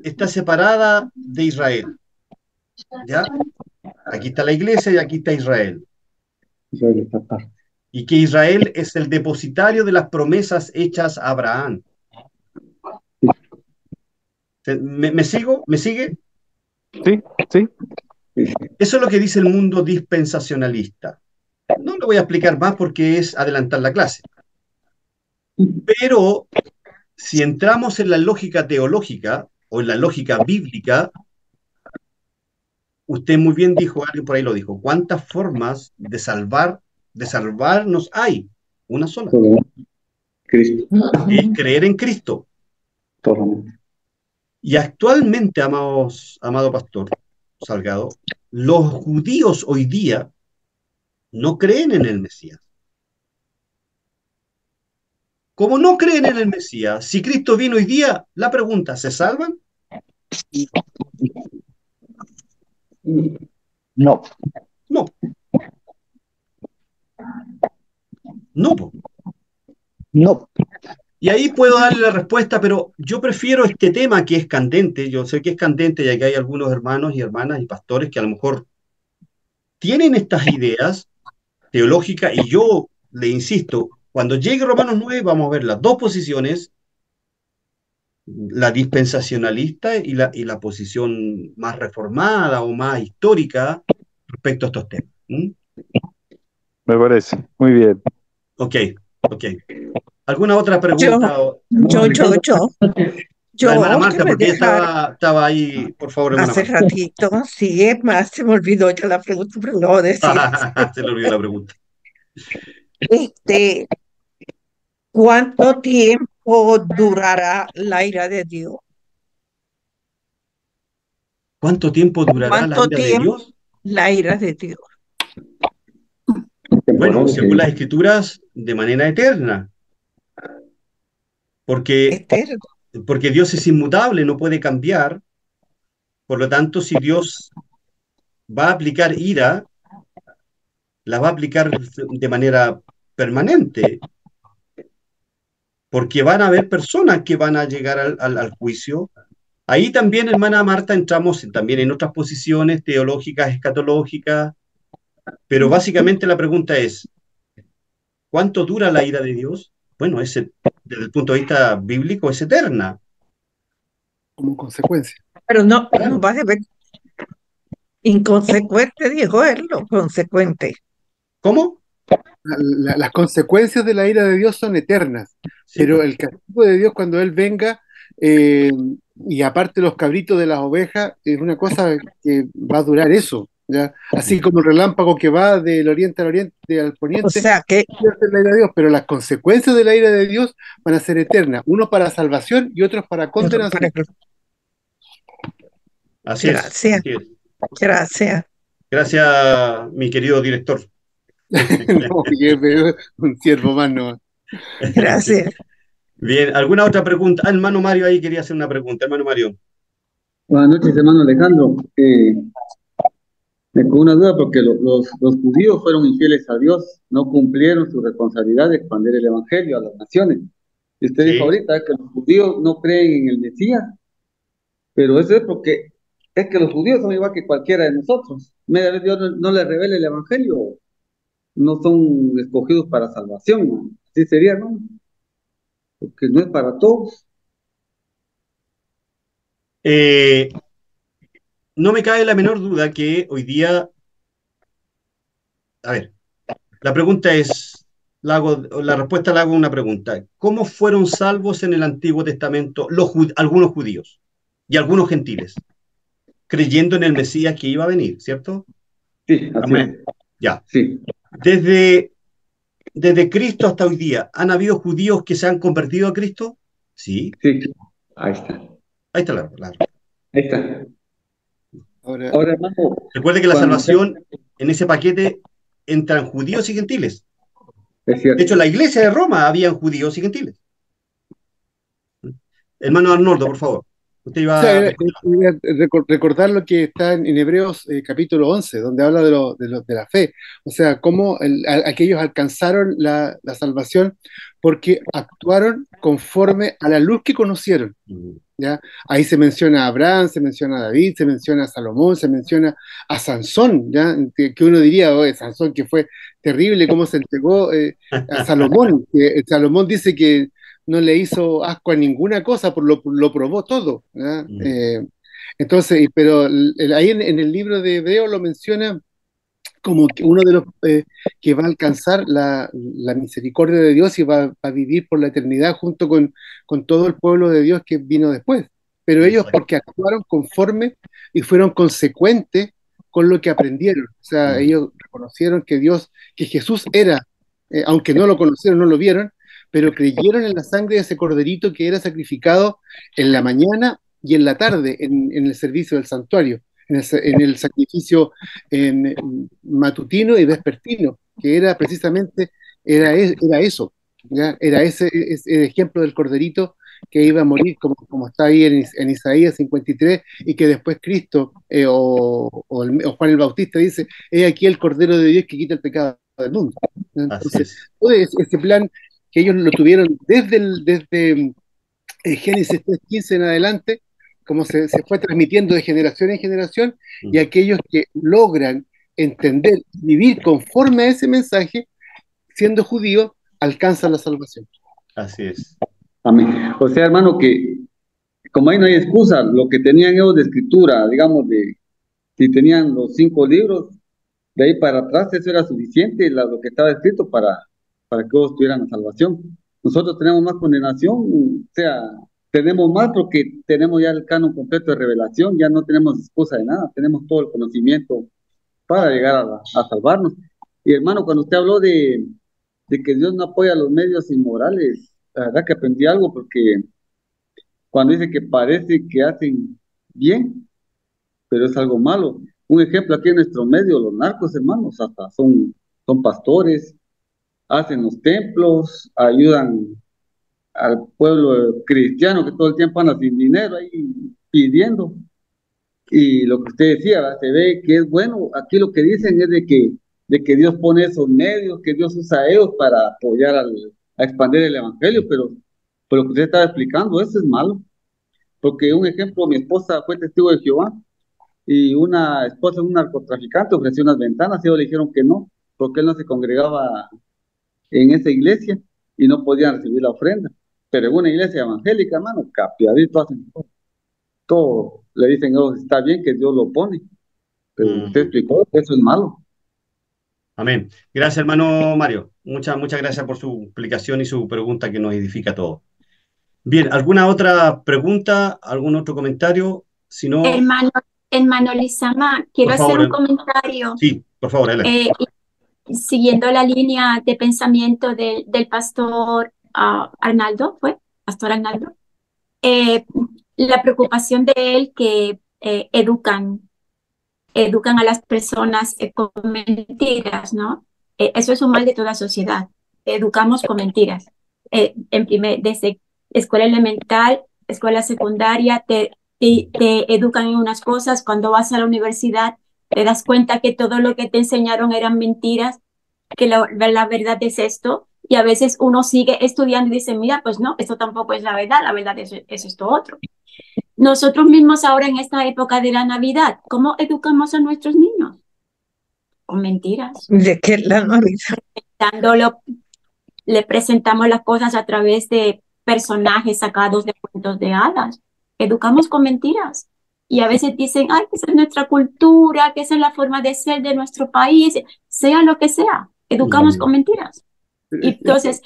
está separada de Israel, ¿ya? Aquí está la iglesia y aquí está Israel. Y que Israel es el depositario de las promesas hechas a Abraham. ¿Me sigo? ¿Me sigue? Sí. Eso es lo que dice el mundo dispensacionalista. No lo voy a explicar más porque es adelantar la clase. Pero si entramos en la lógica teológica o en la lógica bíblica, usted muy bien dijo, alguien por ahí lo dijo, ¿cuántas formas de salvarnos hay? Una sola. Cristo. Es creer en Cristo. Solamente. Y actualmente, amado pastor Salgado, los judíos hoy día no creen en el Mesías. Como no creen en el Mesías, si Cristo vino hoy día, la pregunta, ¿se salvan? No. No, no. Po. No. Y ahí puedo darle la respuesta, pero yo prefiero este tema que es candente. Yo sé que es candente, ya que hay algunos hermanos y hermanas y pastores que a lo mejor tienen estas ideas teológicas, y yo le insisto, cuando llegue Romanos 9 vamos a ver las dos posiciones, la dispensacionalista y la posición más reformada o más histórica respecto a estos temas. ¿Mm? Me parece. Muy bien. Ok, ok. ¿Alguna otra Yo, pregunta? yo, yo, yo, La hermana yo que Marta, me porque ella dejaron estaba ahí, por favor, hermana hace Marta. ratito, sí, es más, se me olvidó ya la pregunta, pero lo voy a decir. Se le olvidó la pregunta. Este, ¿Cuánto tiempo durará la ira de Dios? ¿Cuánto tiempo durará la ¿Cuánto ira de tiempo Dios? la ira de Dios? Bueno, Temporal, según las que escrituras, de manera eterna, porque, Eterno. porque Dios es inmutable, no puede cambiar. Por lo tanto, si Dios va a aplicar ira, la va a aplicar de manera permanente, porque van a haber personas que van a llegar al juicio. Ahí también, hermana Marta, entramos también en otras posiciones teológicas, escatológicas, pero básicamente la pregunta es, ¿cuánto dura la ira de Dios? Bueno, desde el punto de vista bíblico es eterna. como consecuencia. Pero no Claro. va a ser inconsecuente, dijo él, lo consecuente. ¿Cómo? Las consecuencias de la ira de Dios son eternas, Sí, pero pues. el castigo de Dios cuando Él venga, y aparte los cabritos de las ovejas, es una cosa que va a durar eso, ¿ya? Así como el relámpago que va del oriente al O poniente, sea que, va a ser la ira de Dios, pero las consecuencias de la ira de Dios van a ser eternas, unos para salvación y otros para condenación. Así es. gracias, Así es. gracias. Gracias, mi querido director. No, que es un siervo más, no. Gracias. Bien, ¿alguna otra pregunta? Ah, hermano Mario ahí quería hacer una pregunta. Hermano Mario. buenas noches, hermano Alejandro. Me quedó una duda porque los judíos fueron infieles a Dios, no cumplieron su responsabilidad de expandir el evangelio a las naciones. Y usted dijo Sí. ahorita que los judíos no creen en el Mesías, pero eso es porque es que los judíos son igual que cualquiera de nosotros. Media vez Dios no les revela el evangelio, no son escogidos para salvación, ¿no? Así sería, ¿no? Porque no es para todos. Eh, no me cabe la menor duda que hoy día, a ver, la pregunta es, la respuesta la hago una pregunta. ¿Cómo fueron salvos en el Antiguo Testamento algunos judíos y algunos gentiles? Creyendo en el Mesías que iba a venir, ¿cierto? Sí, así es. Amén. Ya. Sí, Desde Cristo hasta hoy día, ¿han habido judíos que se han convertido a Cristo? Sí. sí. Ahí está. Ahí está la. Ahí está. Ahora, Ahora, hermano, Recuerde que la cuando salvación en ese paquete entran judíos y gentiles. es De hecho, cierto. en la iglesia de Roma habían judíos y gentiles. Hermano Arnoldo, por favor. Usted o sea, iba a... recordar lo que está en Hebreos capítulo 11, donde habla de la fe. O sea, cómo aquellos alcanzaron la salvación porque actuaron conforme a la luz que conocieron. ¿Ya? Ahí se menciona a Abraham, se menciona a David, se menciona a Salomón, se menciona a Sansón, ¿ya? Que uno diría, oye, Sansón que fue terrible, cómo se entregó a Salomón. Que Salomón dice que no le hizo asco a ninguna cosa, lo probó todo, ¿ya? Entonces, pero ahí en el libro de Hebreo lo menciona como que uno de los que va a alcanzar la misericordia de Dios y va a vivir por la eternidad junto con todo el pueblo de Dios que vino después. Pero ellos Exacto. porque actuaron conforme y fueron consecuentes con lo que aprendieron. O sea, ellos reconocieron que Dios, que Jesús era, aunque no lo conocieron, no lo vieron, pero creyeron en la sangre de ese corderito que era sacrificado en la mañana y en la tarde en el servicio del santuario, en el sacrificio matutino y vespertino, que era precisamente, era eso, ¿ya? Era ese ejemplo del corderito que iba a morir, como está ahí en Isaías 53, y que después Cristo o Juan el Bautista dice, he aquí el Cordero de Dios que quita el pecado del mundo. Así Entonces, es. todo ese plan que ellos lo tuvieron desde Génesis 3:15 en adelante, como se fue transmitiendo de generación en generación, y aquellos que logran entender, vivir conforme a ese mensaje, siendo judíos, alcanzan la salvación. Así es. Amén. O sea, hermano, que como ahí no hay excusa, lo que tenían ellos de escritura, digamos, si tenían los 5 libros, de ahí para atrás eso era suficiente, lo que estaba escrito para que ellos tuvieran la salvación. Nosotros tenemos más condenación, o sea, tenemos más porque tenemos ya el canon completo de revelación, ya no tenemos excusa de nada, tenemos todo el conocimiento para llegar a salvarnos. Y hermano, cuando usted habló de que Dios no apoya a los medios inmorales, la verdad que aprendí algo porque cuando dice que parece que hacen bien, pero es algo malo. Un ejemplo aquí en nuestro medio, los narcos, hermanos, hasta son pastores, hacen los templos, ayudan al pueblo cristiano que todo el tiempo anda sin dinero ahí pidiendo. Y lo que usted decía, ¿verdad? Se ve que es bueno. Aquí lo que dicen es de que Dios pone esos medios, que Dios usa a ellos para apoyar a expandir el evangelio, pero por lo que usted estaba explicando, eso es malo. Porque un ejemplo, mi esposa fue testigo de Jehová y una esposa de un narcotraficante ofreció unas ventanas y ellos le dijeron que no, porque él no se congregaba en esa iglesia y no podían recibir la ofrenda. Pero en una iglesia evangélica, hermano, capiadito hacen todo. Le dicen, oh, está bien que Dios lo pone, pero usted explicó que eso es malo. Amén. Gracias, hermano Mario. Muchas gracias por su explicación y su pregunta que nos edifica a todos. Bien, ¿alguna otra pregunta? ¿Algún otro comentario? Si no, Hermano Lizama, quiero por hacer un favor. comentario. Sí, por favor, adelante. Siguiendo la línea de pensamiento del pastor Arnaldo, ¿fue? Pastor Arnaldo. La preocupación de él que educan a las personas con mentiras, ¿no? Eso es un mal de toda sociedad. Educamos con mentiras. Desde escuela elemental, escuela secundaria, te educan en unas cosas. Cuando vas a la universidad, te das cuenta que todo lo que te enseñaron eran mentiras, que la verdad es esto. Y a veces uno sigue estudiando y dice, mira, pues no, esto tampoco es la verdad es esto otro. Nosotros mismos ahora en esta época de la Navidad, ¿cómo educamos a nuestros niños? Con mentiras. ¿De qué es la Navidad? Le presentamos las cosas a través de personajes sacados de cuentos de hadas. Educamos con mentiras. Y a veces dicen, ay, que esa es nuestra cultura, que esa es la forma de ser de nuestro país, sea lo que sea. Educamos con mentiras. Y entonces,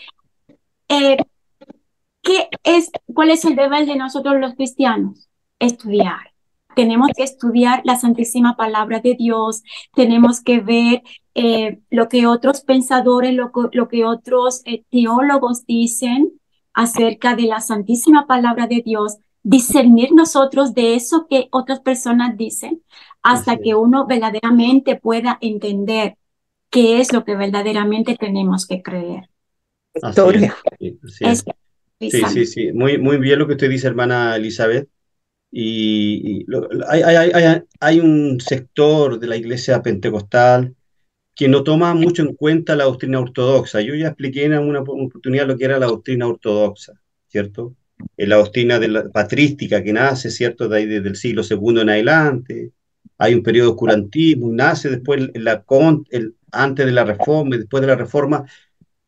¿cuál es el deber de nosotros los cristianos? Estudiar. Tenemos que estudiar la santísima palabra de Dios, tenemos que ver lo que otros pensadores, lo que otros teólogos dicen acerca de la santísima palabra de Dios, discernir nosotros de eso que otras personas dicen, hasta que uno verdaderamente pueda entender qué es lo que verdaderamente tenemos que creer. Historia. Sí. Muy bien lo que usted dice, hermana Elizabeth. Hay un sector de la iglesia pentecostal que no toma mucho en cuenta la doctrina ortodoxa. Yo ya expliqué en una oportunidad lo que era la doctrina ortodoxa, ¿cierto? La doctrina patrística que nace, ¿cierto? De ahí desde el siglo II en adelante. Hay un periodo de oscurantismo y nace después, antes de la Reforma y después de la Reforma,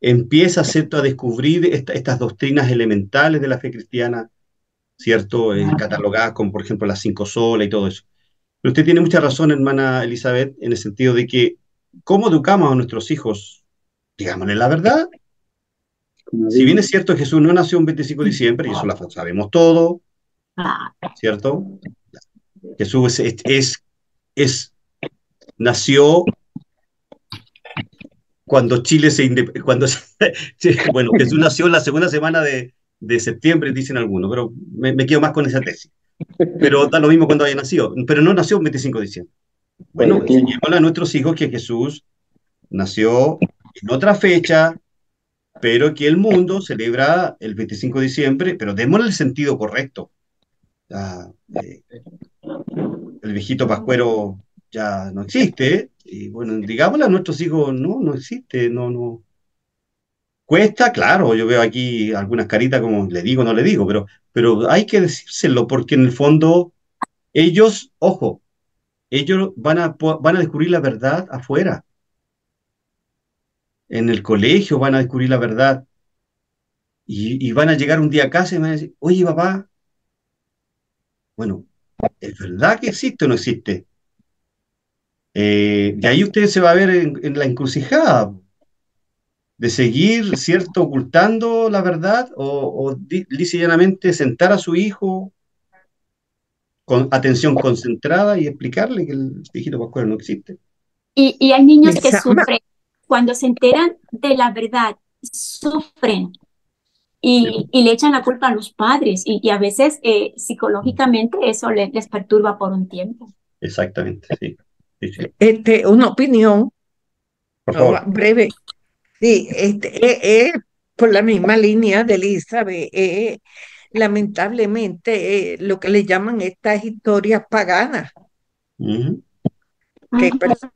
empieza, ¿cierto?, a descubrir estas doctrinas elementales de la fe cristiana, ¿cierto? Catalogadas como, por ejemplo, las 5 solas y todo eso. Pero usted tiene mucha razón, hermana Elizabeth, en el sentido de que ¿cómo educamos a nuestros hijos? Digámosle la verdad. Si bien es cierto que Jesús no nació un 25 de diciembre, y eso lo sabemos todo, ¿cierto? Jesús nació cuando Chile bueno, Jesús nació en la segunda semana de septiembre, dicen algunos, pero me quedo más con esa tesis. Pero da lo mismo cuando haya nacido, pero no nació el 25 de diciembre. Bueno, enseñémosle a nuestros hijos que Jesús nació en otra fecha, pero que el mundo celebra el 25 de diciembre, pero démosle el sentido correcto. El viejito pascuero ya no existe, y bueno, digámosle a nuestros hijos, no existe, no. Cuesta, claro, yo veo aquí algunas caritas como le digo, no le digo, pero hay que decírselo, porque en el fondo ellos, ojo, ellos van a descubrir la verdad afuera. En el colegio van a descubrir la verdad y van a llegar un día a casa y van a decir, oye, papá, bueno, ¿es verdad que existe o no existe? De ahí usted se va a ver en la encrucijada de seguir, ¿cierto?, ocultando la verdad o lisa y llanamente sentar a su hijo con atención concentrada y explicarle que el viejito pascuero no existe. Y hay niños que Lisa, sufren. Cuando se enteran de la verdad, sufren y le echan la culpa a los padres y a veces psicológicamente eso les perturba por un tiempo. Exactamente, sí. Sí. una opinión Por favor. breve. Sí, por la misma línea de Elizabeth, lamentablemente lo que le llaman estas historias paganas, Ujú. que hay personas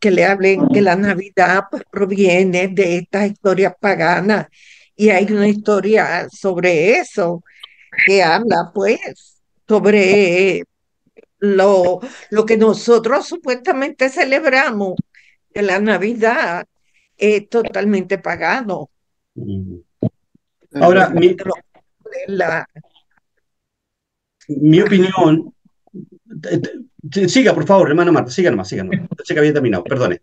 que le hablen que la Navidad pues, proviene de estas historias paganas y hay una historia sobre eso que habla pues sobre lo que nosotros supuestamente celebramos, que la Navidad es totalmente pagano. Ujú. Ahora, La, mi opinión, siga, por favor, hermano Marta, siga nomás. Pensé que había terminado, perdone.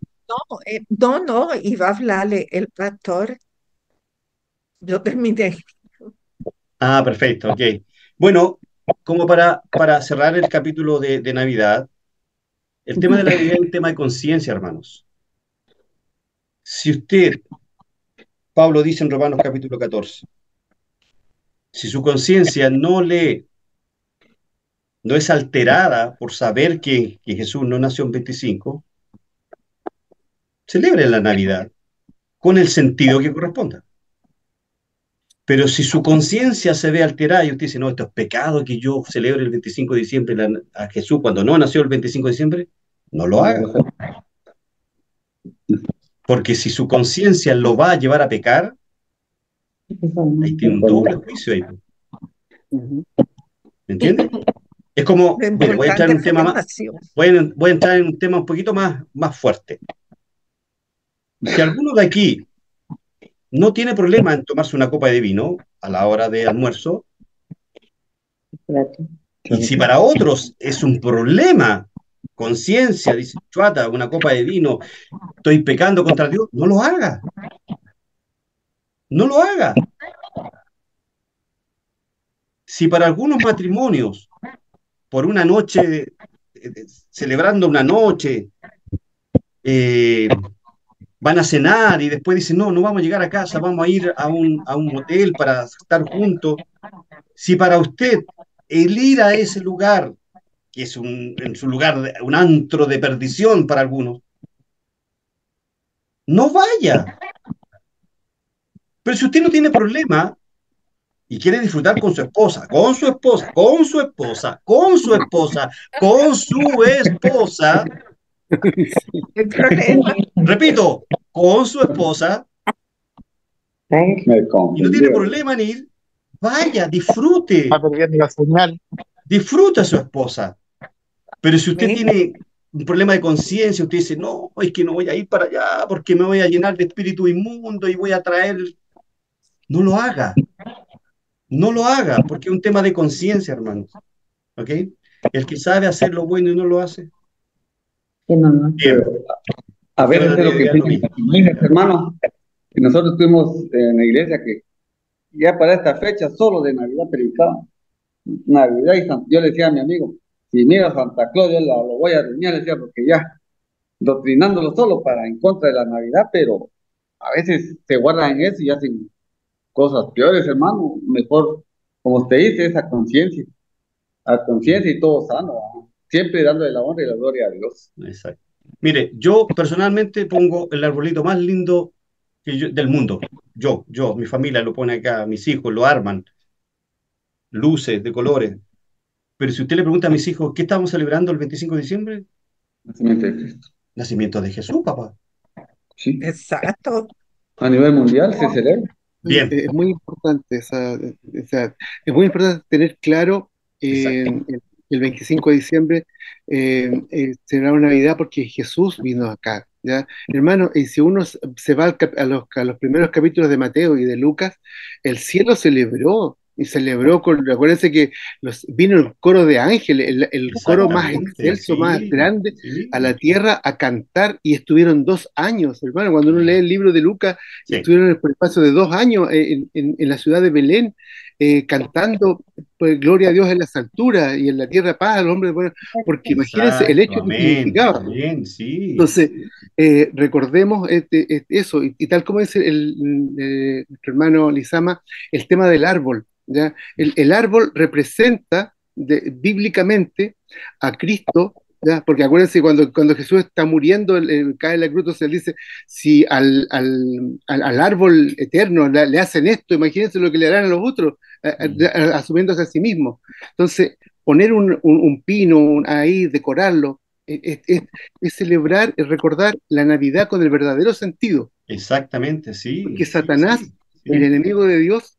no, iba a hablarle el pastor. Yo terminé. Ah, perfecto, ok. Bueno, como para cerrar el capítulo de Navidad, el tema de la Navidad es un tema de conciencia, hermanos. Si usted, Pablo dice en Romanos capítulo 14, si su conciencia no es alterada por saber que Jesús no nació en 25, celebre la Navidad con el sentido que corresponda. Pero si su conciencia se ve alterada y usted dice, no, esto es pecado que yo celebre el 25 de diciembre a Jesús cuando no nació el 25 de diciembre, no lo haga. Porque si su conciencia lo va a llevar a pecar, ahí tiene un doble juicio ahí. ¿Me entiende? Es como, Lo mire, voy a entrar en importante un fue tema que más, nació. voy a entrar en un tema un poquito más fuerte. Si alguno de aquí no tiene problema en tomarse una copa de vino a la hora de almuerzo, y si para otros es un problema, conciencia, dice, chuata, una copa de vino, estoy pecando contra Dios, no lo haga. No lo haga. Si para algunos matrimonios, por una noche, celebrando una noche, van a cenar y después dicen, no vamos a llegar a casa, vamos a ir a un motel para estar juntos. Si para usted el ir a ese lugar, que es en su lugar un antro de perdición para algunos, no vaya. Pero si usted no tiene problema y quiere disfrutar con su esposa, con su esposa, con su esposa, con su esposa, con su esposa, El problema. repito, con su esposa, y no tiene problema en ir, vaya, disfrute, Está perdiendo la señal. disfruta a su esposa. Pero si usted tiene un problema de conciencia, usted dice, no, es que no voy a ir para allá porque me voy a llenar de espíritu inmundo y voy a traer, no lo haga. No lo haga, porque es un tema de conciencia, hermanos. ¿Ok? El que sabe hacer lo bueno y no lo hace. Que no, no. Bien. A Usted veces es lo que diría lo piensan mismo. las iglesias, hermano. Y nosotros estuvimos en la iglesia que ya para esta fecha solo de Navidad predicaba. Navidad y yo le decía a mi amigo, si mira Santa Claus, yo lo voy a reunir, le decía, porque ya doctrinándolo solo para en contra de la Navidad, pero a veces se guardan en eso y hacen cosas peores, hermano. Mejor, como usted dice, esa conciencia, a conciencia y todo sano, ¿va? Siempre dándole la honra y la gloria a Dios. Exacto. Mire, yo personalmente pongo el arbolito más lindo del mundo. Mi familia lo pone acá, mis hijos lo arman, luces de colores. Pero si usted le pregunta a mis hijos, ¿qué estamos celebrando el 25 de diciembre? Nacimiento de Cristo. Nacimiento de Jesús, papá. Sí. Exacto. A nivel mundial se celebra. Bien, Es muy importante es muy importante tener claro exacto. el 25 de diciembre celebrar Navidad porque Jesús vino acá, ¿ya? Hermano, y si uno se va a los primeros capítulos de Mateo y de Lucas, el cielo celebró. Y celebró acuérdense que vino el coro de ángeles, el coro más Exactamente, excelso, más sí, grande sí, a la tierra a cantar y estuvieron 2 años, hermano. Cuando uno lee el libro de Lucas, sí. estuvieron por el espacio de 2 años en la ciudad de Belén, cantando pues, gloria a Dios en las alturas y en la tierra paz al hombre. Bueno, porque imagínense el Exacto, hecho que amén. significaba. Bien, sí. Entonces, recordemos eso, y tal como dice nuestro hermano Lizama, el tema del árbol, ¿ya? El árbol representa bíblicamente a Cristo, ¿ya? Porque acuérdense, cuando Jesús está muriendo, cae en la cruz, entonces él dice, si al árbol eterno le hacen esto, imagínense lo que le harán a los otros, asumiéndose a sí mismo. Entonces, poner un pino ahí, decorarlo, es celebrar, es recordar la Navidad con el verdadero sentido, Exactamente, sí, porque sí, Satanás, sí, el sí. enemigo de Dios,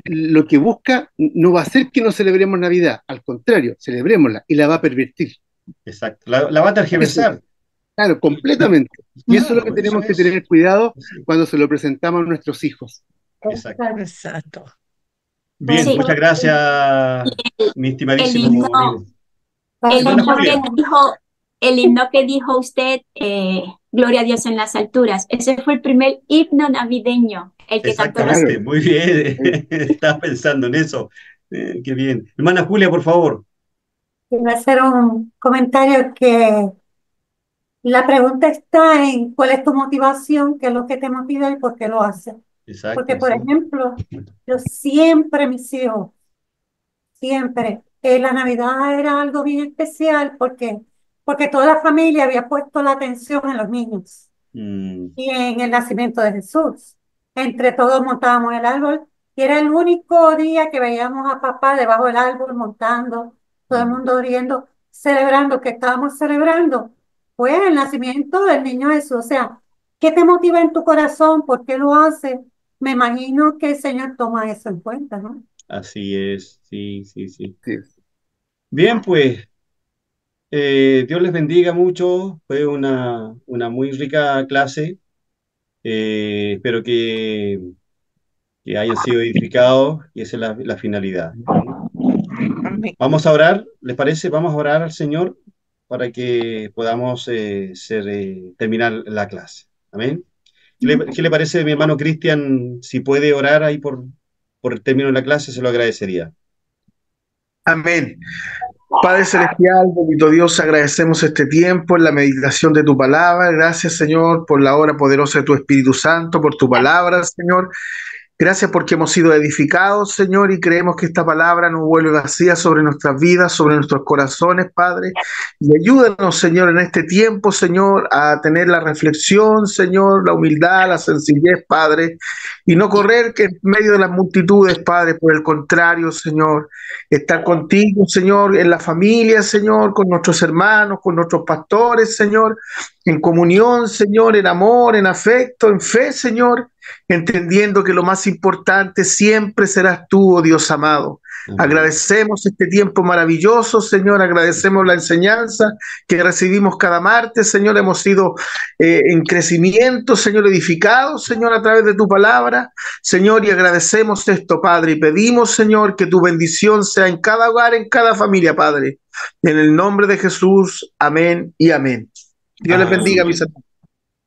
lo que busca no va a ser que no celebremos Navidad, al contrario, celebrémosla y la va a pervertir. Exacto. La va a Eso, tergiversar. claro, completamente. Y eso es lo que Claro, eso tenemos que es. tener cuidado Sí, cuando se lo presentamos a nuestros hijos. exacto. Exacto. Bien, Sí, muchas gracias, mi el himno, estimadísimo amigo. el Hermana himno Julia. que dijo, el himno que dijo usted, Gloria a Dios en las alturas, ese fue el primer himno navideño, el que cantó los... Claro. Exactamente, muy bien. Estaba pensando en eso. Qué bien. Hermana Julia, por favor. Quiero hacer un comentario que la pregunta está en cuál es tu motivación, qué es lo que te motiva y por qué lo haces. Porque, Exacto, por sí. ejemplo, yo siempre, mis hijos, siempre, la Navidad era algo bien especial porque toda la familia había puesto la atención en los niños Mm, y en el nacimiento de Jesús. Entre todos montábamos el árbol y era el único día que veíamos a papá debajo del árbol montando, todo el mm. mundo riendo, celebrando, que estábamos celebrando, pues el nacimiento del niño Jesús. O sea, ¿qué te motiva en tu corazón? ¿Por qué lo haces? Me imagino que el Señor toma eso en cuenta, ¿no? Así es, sí, sí, sí. Sí. Bien, pues, Dios les bendiga mucho. Fue una muy rica clase. Espero que hayan sido edificados y esa es la finalidad. Amén. Vamos a orar, ¿les parece? Vamos a orar al Señor para que podamos terminar la clase. Amén. ¿Qué le parece, mi hermano Cristian? Si puede orar ahí por el término de la clase, se lo agradecería. Amén. Padre Celestial, bendito Dios, agradecemos este tiempo en la meditación de tu palabra. Gracias, Señor, por la obra poderosa de tu Espíritu Santo, por tu palabra, Señor. Gracias porque hemos sido edificados, Señor, y creemos que esta palabra no vuelve vacía sobre nuestras vidas, sobre nuestros corazones, Padre. Y ayúdanos, Señor, en este tiempo, Señor, a tener la reflexión, Señor, la humildad, la sencillez, Padre, y no correr que en medio de las multitudes, Padre, por el contrario, Señor, estar contigo, Señor, en la familia, Señor, con nuestros hermanos, con nuestros pastores, Señor, en comunión, Señor, en amor, en afecto, en fe, Señor, entendiendo que lo más importante siempre serás tú, oh Dios amado. Amén. Agradecemos este tiempo maravilloso, Señor, agradecemos la enseñanza que recibimos cada martes, Señor, hemos sido en crecimiento, Señor, edificados, Señor, a través de tu palabra, Señor, y agradecemos esto, Padre, y pedimos, Señor, que tu bendición sea en cada hogar, en cada familia, Padre, en el nombre de Jesús, amén y amén. Dios les bendiga, mis hermanos.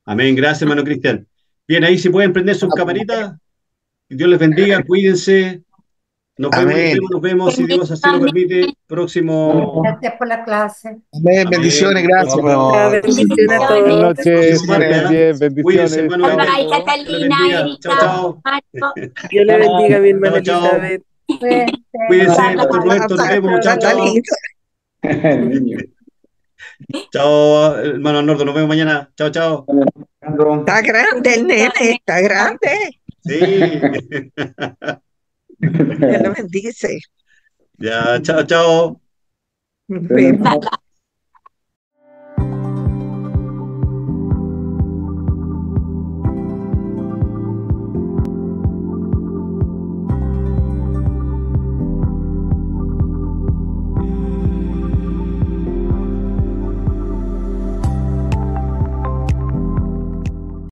Amén. Gracias, hermano Cristian. Bien, ahí si pueden prender sus camaritas. Dios les bendiga, cuídense. Nos Amén. vemos, si Dios así lo permite, próximo. Gracias por la clase. Amén. Bendiciones, gracias. Bendiciones a todos. Buenas noches, Próximo martes, estén bien, Cuídense, bendiciones. hermano. Bye, Dios les Catalina, bendiga. Erika, Chao, chao. Marco. Dios le bendiga, mi hermana Chao, chao. Elizabeth. Cuídense, Bye, Pastor bye. Roberto, nos vemos. Chao, chao. El niño. Chao, hermano Arnoldo, nos vemos mañana. Chao, chao. Está grande el nene, está grande. Sí. Dios lo bendice. Ya, chao, chao. Nos vemos. Bye, bye.